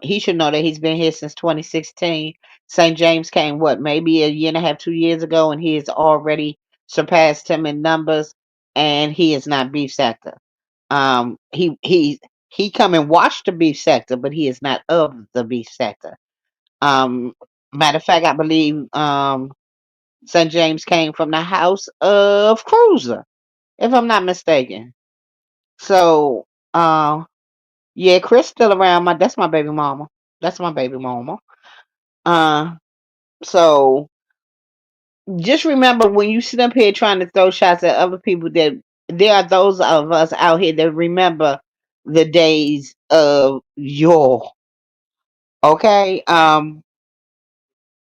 He should know that he's been here since 2016. St. James came what, maybe a year and a half, 2 years ago, and he has already surpassed him in numbers, and he is not beef sector. He come and watch the beef sector, but he is not of the beef sector. Um, Matter of fact, I believe St. James came from the house of Cruiser, if I'm not mistaken. So, yeah, Chris still around. That's my baby mama. That's my baby mama. Uh, so just remember when you sit up here trying to throw shots at other people, that there are those of us out here that remember the days of yore. Okay,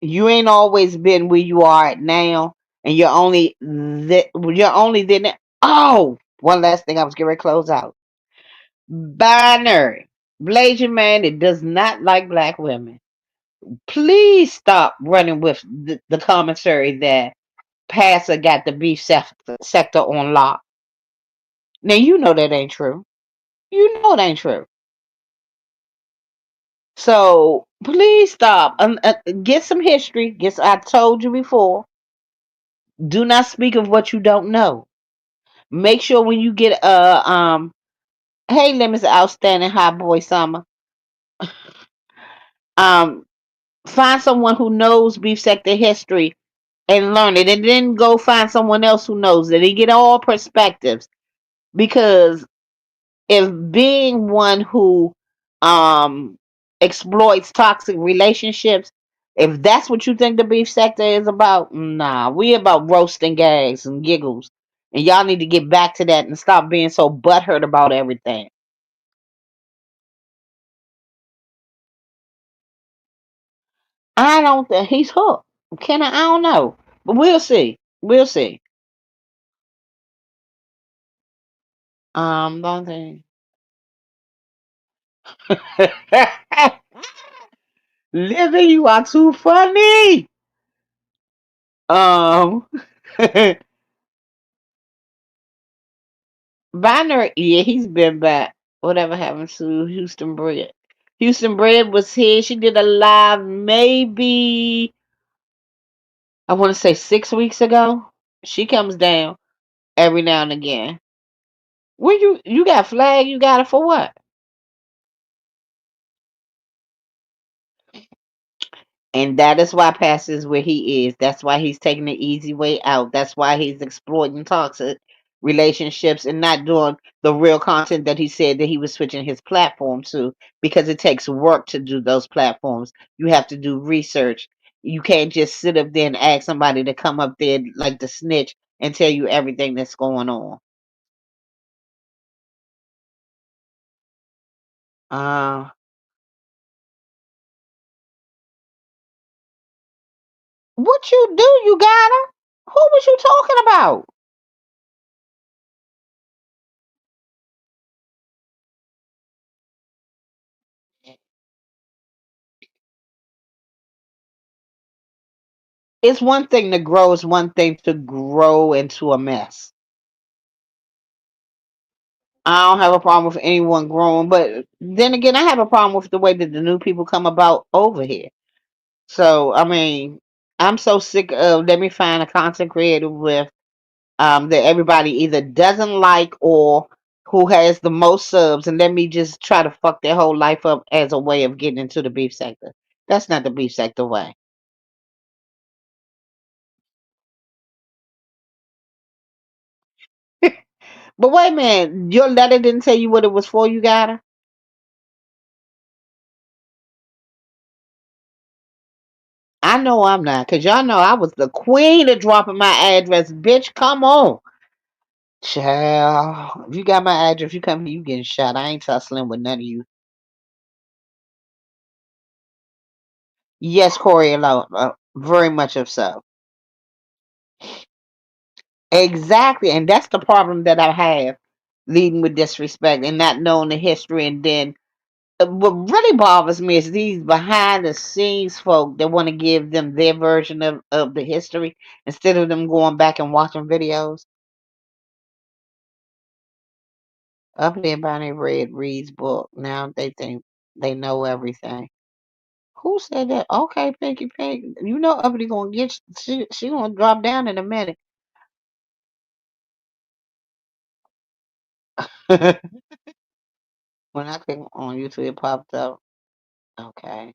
you ain't always been where you are at now, and you're only then. Oh, one last thing I was getting ready to close out. Binary, Blasian man that does not like black women. Please stop running with the commentary that Pastor got the sector on lock. Now you know that ain't true. You know it ain't true. So please stop. Get some history. Guess I told you before. Do not speak of what you don't know. Make sure when you get hey Lemons outstanding hot boy summer. Um Find someone who knows beef sector history and learn it, and then go find someone else who knows it and get all perspectives. Because if being one who um exploits toxic relationships, if that's what you think the beef sector is about, nah, we about roasting gags and giggles. And y'all need to get back to that and stop being so butthurt about everything. I don't think he's hooked. I don't know. But we'll see. We'll see. Don't think. Livy, you are too funny. Um Banner, yeah, he's been back. Whatever happened to Houston Bread? Houston Bread was here. She did a live maybe I want to say 6 weeks ago. She comes down every now and again. Where you got flag? You got it for what? And that is why Pastor is where he is. That's why he's taking the easy way out. That's why he's exploiting toxic relationships and not doing the real content that he said that he was switching his platform to, because it takes work to do those platforms. You have to do research. You can't just sit up there and ask somebody to come up there like the snitch and tell you everything that's going on. Uh, what you do, you gotta? Who was you talking about? It's one thing to grow, it's one thing to grow into a mess. I don't have a problem with anyone growing, but then again, I have a problem with the way that the new people come about over here. So, I mean, I'm so sick of let me find a content creator with that everybody either doesn't like or who has the most subs, and let me just try to fuck their whole life up as a way of getting into the beef sector. That's not the beef sector way. But wait a minute, your letter didn't tell you what it was for. You got her. I know I'm not, cause y'all know I was the queen of dropping my address, bitch. Come on, child. If you got my address, you come here, you getting shot. I ain't tussling with none of you. Yes, Corey, alone, very much of so. Exactly, and that's the problem that I have, leading with disrespect and not knowing the history, and then What really bothers me is these behind the scenes folk that want to give them their version of the history instead of them going back and watching videos. Everybody reads book. Now they think they know everything. Who said that? Okay, Pinky Pink. You know Uppity gonna get she gonna drop down in a minute. When I click on YouTube, it popped up. Okay.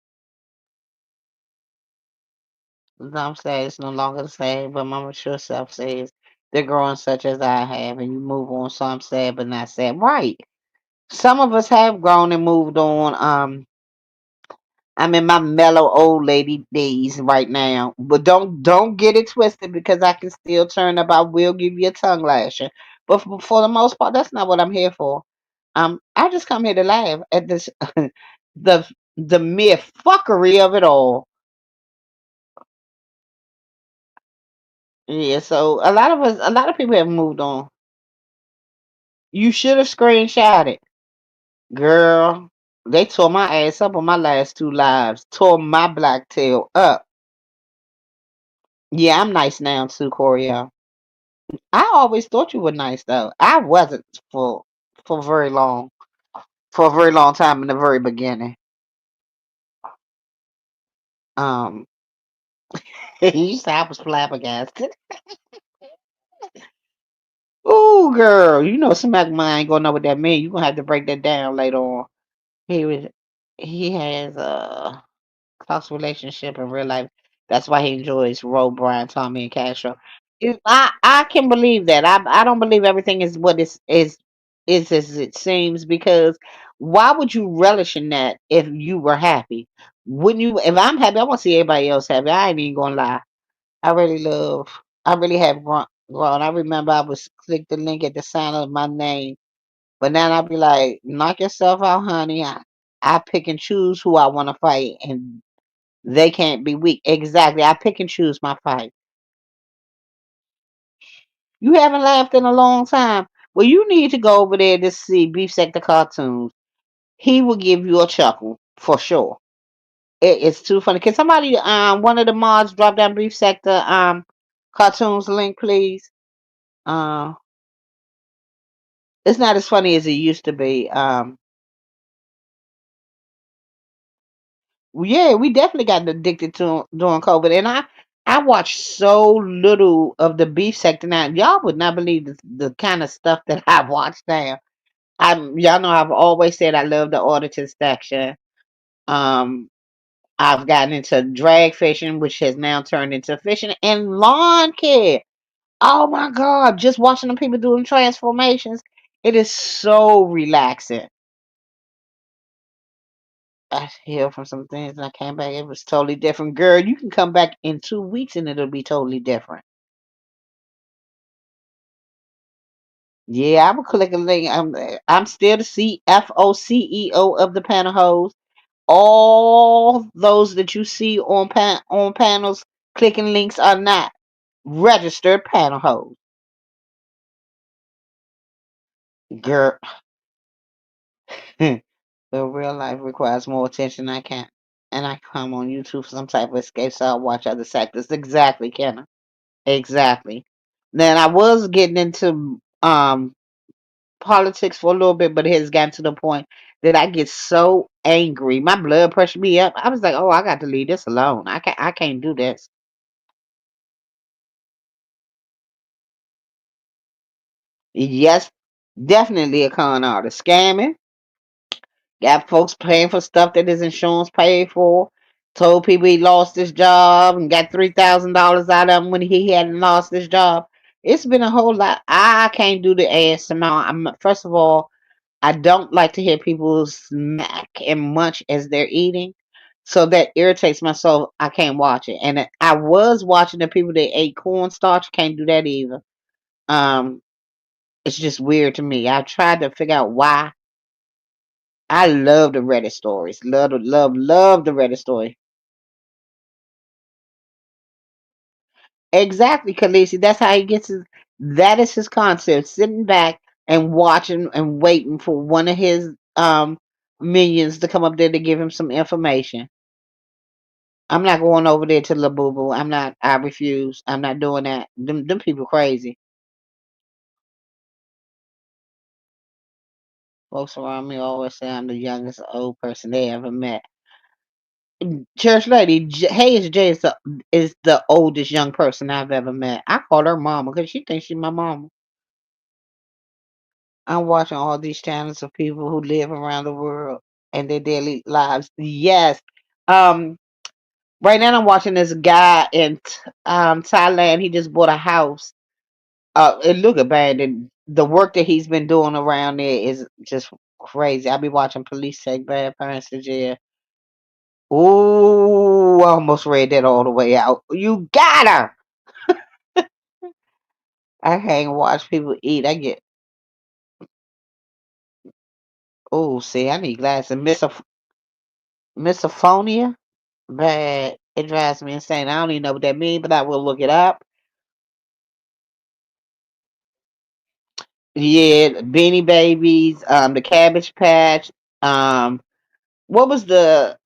I'm saying it's no longer the same, but my mature self says they're growing such as I have, and you move on. So I'm sad, but not sad. Right. Some of us have grown and moved on. I'm in my mellow old lady days right now, but don't get it twisted because I can still turn up. I will give you a tongue lashing, but for the most part, that's not what I'm here for. I just come here to laugh at this, the the mere fuckery of it all. Yeah, so a lot of people have moved on. You should have screenshot it, girl. They tore my ass up on my last two lives. Tore my black tail up. Yeah, I'm nice now too, Coriel. I always thought you were nice though. I wasn't for very long. For a very long time in the very beginning. Um, you said I was flabbergasted. Ooh, girl, you know smack mine ain't gonna know what that means. You gonna have to break that down later on. He was he has a close relationship in real life. That's why he enjoys Roe, Brian, Tommy, and Castro. I can believe that. I don't believe everything is what is as it seems because why would you relish in that if you were happy? Wouldn't you? If I'm happy, I want to see everybody else happy. I ain't even gonna lie. I really love. I really have grown. I remember I was click the link at the sound of my name, but now I'll be like, knock yourself out, honey. I pick and choose who I want to fight, and they can't be weak. Exactly. I pick and choose my fight. You haven't laughed in a long time. Well, you need to go over there to see Beef Sector cartoons. He will give you a chuckle for sure. It's too funny. Can somebody, one of the mods, drop down Beef Sector cartoons link, please? Uh, it's not as funny as it used to be. Yeah, we definitely got addicted to 'em during COVID, and I watched so little of the Beef Sector now. Y'all would not believe the kind of stuff that I watch now. Y'all know I've always said I love the auditor section. Um, I've gotten into drag fishing, which has now turned into fishing and lawn care. Oh my God, just watching the people doing transformations, it is so relaxing. I healed from some things and I came back. It was totally different. Girl, you can come back in 2 weeks and it'll be totally different. Yeah, I will click a link. I'm still the CFO CEO of the panel. All those that you see on on panels clicking links are not registered panel hoes. Girl, but real life requires more attention. I can't, and I come on YouTube for some type of escape, so I watch other sectors. Exactly, Kenna. Exactly. Then I was getting into politics for a little bit, but it has gotten to the point that I get so angry. My blood pressure be up. I was like, oh, I got to leave this alone. I can't do this. Yes, definitely a con artist. Scamming. Got folks paying for stuff that his insurance paid for. Told people he lost his job and got $3,000 out of him when he hadn't lost his job. It's been a whole lot. I can't do the ASMR. First of all, I don't like to hear people smack and munch as they're eating. So that irritates my soul. I can't watch it. And I was watching the people that ate cornstarch. Can't do that either. Um, it's just weird to me. I tried to figure out why. I love the Reddit stories. Love the Reddit story. Exactly, Khaleesi. That's how he gets his. That is his concept. Sitting back and watching and waiting for one of his minions to come up there to give him some information. I'm not going over there to La Boo Boo. I'm not. I refuse. I'm not doing that. Them people crazy. Folks around me always say I'm the youngest old person they ever met. Church lady, Hayes J is the oldest young person I've ever met. I call her mama because she thinks she's my mama. I'm watching all these channels of people who live around the world and their daily lives. Yes. Um, right now I'm watching this guy in Thailand. He just bought a house. It look bad. And the work that he's been doing around there is just crazy. I be watching police take bad parents to jail. Ooh, I almost read that all the way out. You gotta. I can't watch people eat. I get. Oh, see, I need glasses. Misophonia. Bad. It drives me insane. I don't even know what that means, but I will look it up. Yeah, Beanie Babies, the Cabbage Patch. Um, what was the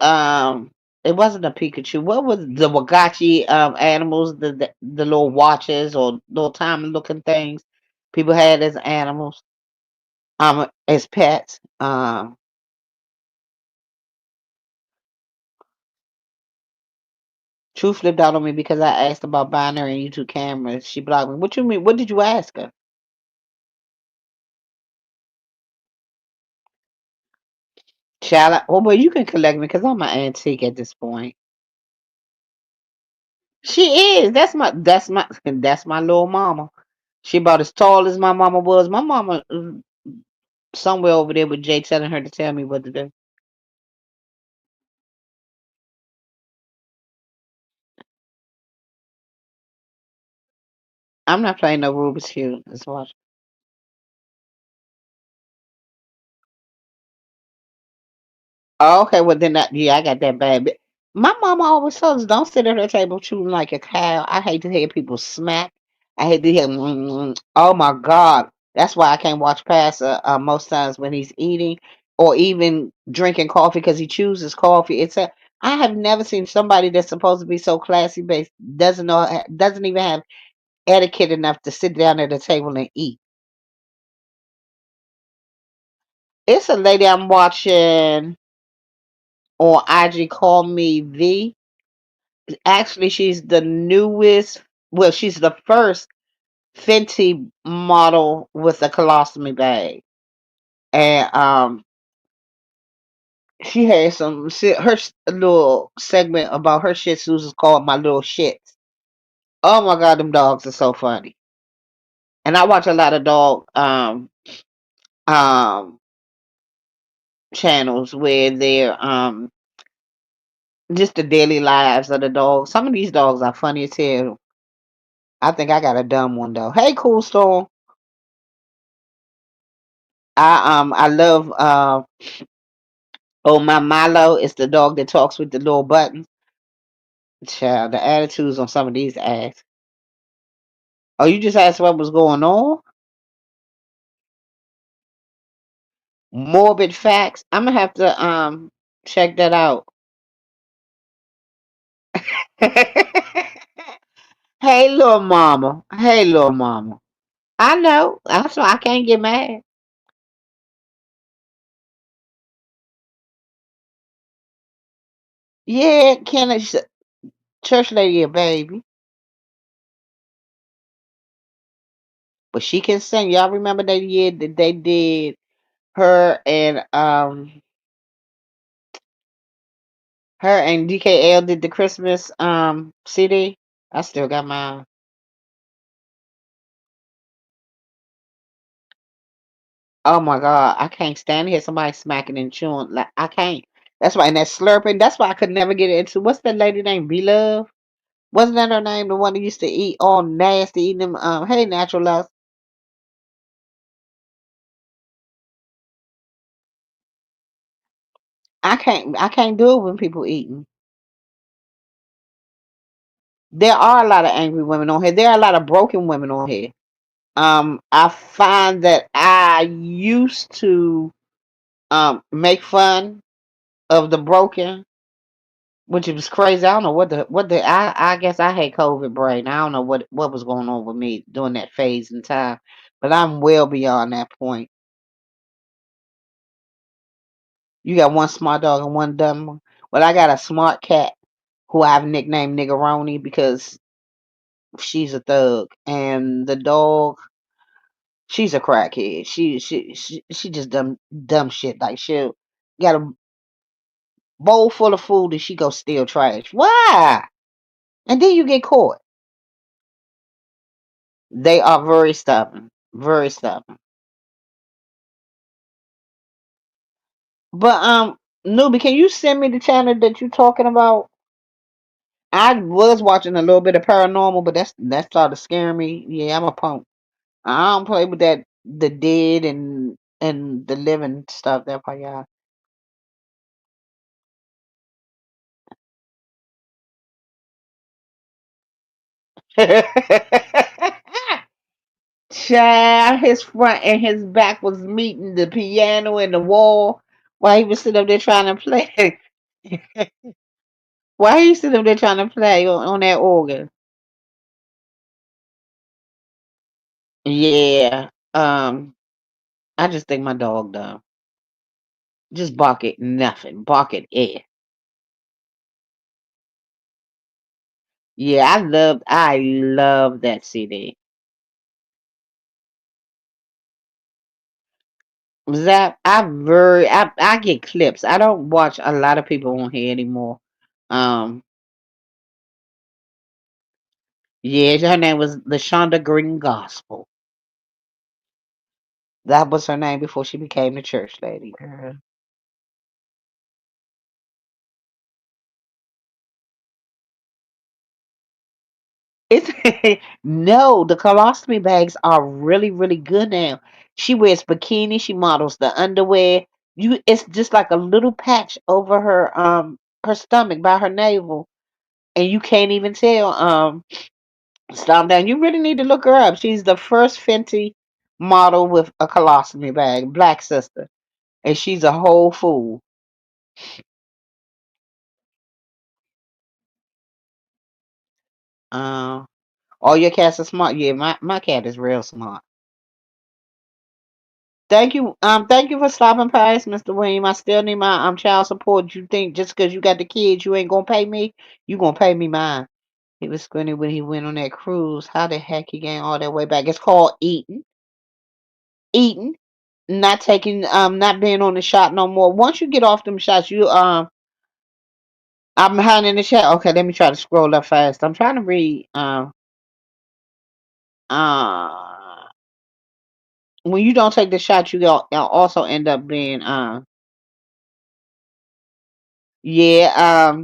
It wasn't a Pikachu. What was the Wagachi animals? The little watches or little tiny looking things people had as animals, as pets. Truth flipped out on me because I asked about binary and YouTube cameras. She blocked me. What you mean? What did you ask her? Shall I? Oh, well, you can collect me because I'm an antique at this point. She is. That's my little mama. She about as tall as my mama was. My mama somewhere over there with Jay telling her to tell me what to do. I'm not playing no Rubik's Cube. That's what. Oh, okay, well then yeah, I got that bad. But my mama always told us don't sit at her table chewing like a cow. I hate to hear people smack. I hate to hear. Oh my God, that's why I can't watch past most times when he's eating or even drinking coffee because he chooses coffee. I have never seen somebody that's supposed to be so classy based doesn't even have etiquette enough to sit down at a table and eat. It's a lady I'm watching on IG. Call me V. Actually, she's the newest. Well, she's the first Fenty model with a colostomy bag, and she had little segment about her Shih Tzus is called "My Little Shits." Oh my God, them dogs are so funny. And I watch a lot of dog um channels where they're just the daily lives of the dogs. Some of these dogs are funny as hell. I think I got a dumb one though. Hey, cool storm. I love oh, my Milo is the dog that talks with the little buttons. Child, the attitudes on some of these ass. Oh, you just asked what was going on? Morbid facts. I'm gonna have to check that out. Hey, little mama. Hey, little mama. I know. That's why I can't get mad. Yeah, can a church lady a baby, but she can sing. Y'all remember that year that they did her and DKL did the Christmas CD. I still got mine. Oh my God, I can't stand to hear somebody smacking and chewing. Like I can't. That's why, and that slurping. That's why I could never get into. What's that lady name? Be Love. Wasn't that her name? The one that used to eat all nasty, eating them. Hey, natural love. I can't do it when people eating. There are a lot of angry women on here. There are a lot of broken women on here. I find that I used to. make fun of the broken, which was crazy. I don't know what the I guess I had COVID brain. I don't know what was going on with me during that phase in time, but I'm well beyond that point. You got one smart dog and one dumb one. Well, I got a smart cat who I've nicknamed Niggeroni because she's a thug, and the dog, she's a crackhead. She just dumb shit. Like she got a bowl full of food and she go steal trash. Why? And then you get caught. They are very stubborn. Very stubborn. But Newbie, can you send me the channel that you're talking about? I was watching a little bit of paranormal, but that started scaring me. Yeah, I'm a punk. I don't play with that the dead and the living stuff. That part, yeah. Child, his front and his back was meeting the piano and the wall while he was sitting up there trying to play. Why he sitting up there trying to play on that organ? Yeah. I just think my dog dumb. Just bark at nothing. Bark at air. Yeah, I love that CD. Zap, I get clips. I don't watch a lot of people on here anymore. Um, yeah, her name was LaShonda Green Gospel. That was her name before she became the church lady, girl. It's no, the colostomy bags are really, really good now. She wears bikini, she models the underwear. It's just like a little patch over her stomach by her navel, and you can't even tell. Stomp down. You really need to look her up. She's the first Fenty model with a colostomy bag, black sister, and she's a whole fool. Uh, all your cats are smart. Yeah, my cat is real smart. Thank you for stopping past, Mr. William. I still need my child support. You think just because you got the kids, you ain't gonna pay me? You gonna pay me mine? He was squinting when he went on that cruise. How the heck he gained all that way back? It's called eating, not taking, not being on the shot no more. Once you get off them shots, I'm behind in the chat. Okay, let me try to scroll up fast. I'm trying to read. Uh, when you don't take the shot, you'll also end up being yeah.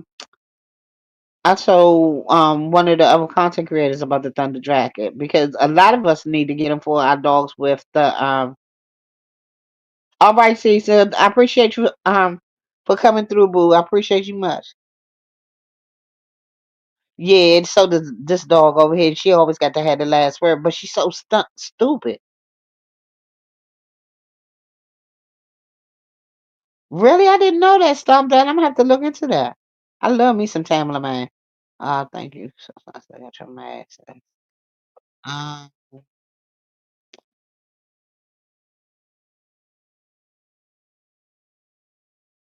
I told one of the other content creators about the Thunder Jacket because a lot of us need to get them for our dogs with the All right, Cecil, I appreciate you for coming through, boo. I appreciate you much. Yeah, and so does this dog over here. She always got to have the last word, but she's so stupid. Really, I didn't know that. Stop that. I'm gonna have to look into that. I love me some Tamala man. Thank you so much. I got your mask. Um,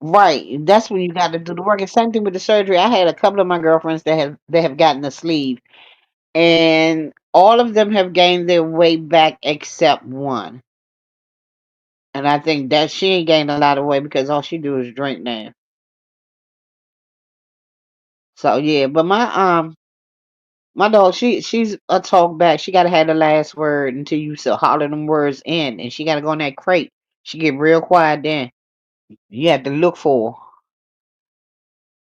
right. That's when you got to do the work. And same thing with the surgery. I had a couple of my girlfriends that have gotten a sleeve, and all of them have gained their weight back except one. And I think that she ain't gained a lot of weight because all she do is drink now. So yeah, but my dog, she's a talk back. She gotta have the last word until you so holler them words in, and she gotta go in that crate. She get real quiet then. You have to look for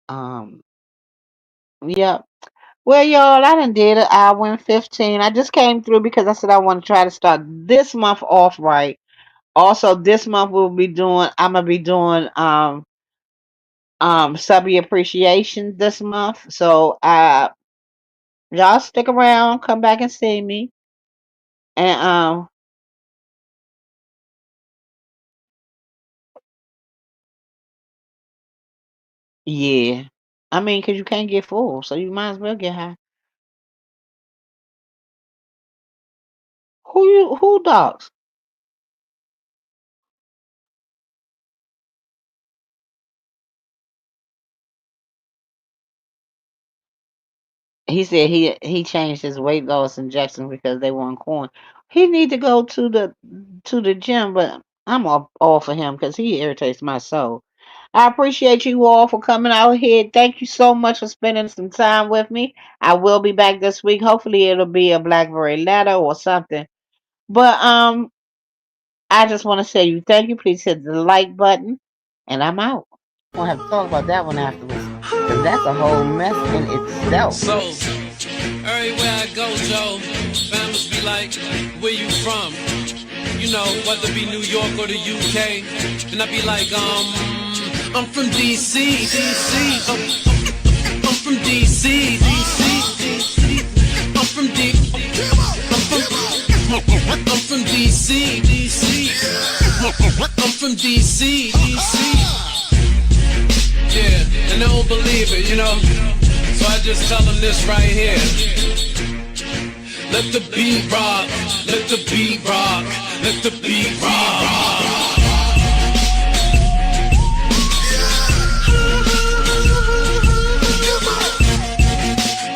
her. Yeah. Well, y'all, I done did an hour and 15. I just came through because I said I want to try to start this month off right. Also, this month I'm gonna be doing subby appreciation this month. So y'all stick around, come back and see me. And Yeah. I mean, 'cause you can't get full, so you might as well get high. Who dogs? He said he changed his weight loss injections because they weren't corn. He need to go to the gym, but I'm all for him because he irritates my soul. I appreciate you all for coming out here. Thank you so much for spending some time with me. I will be back this week. Hopefully it'll be a Blackberry letter or something. But I just want to say you thank you. Please hit the like button, and I'm out. We'll have to talk about that one afterwards because that's a whole mess in itself. So, everywhere I go, Joe, families be like, where you from? You know, whether it be New York or the UK. And I be like, I'm from DC, DC. I'm from DC, DC. I'm from D. I'm from DC, DC. I'm from DC, DC. Yeah, and they don't believe it, you know. So I just tell them this right here. Let the beat rock, let the beat rock, let the beat rock.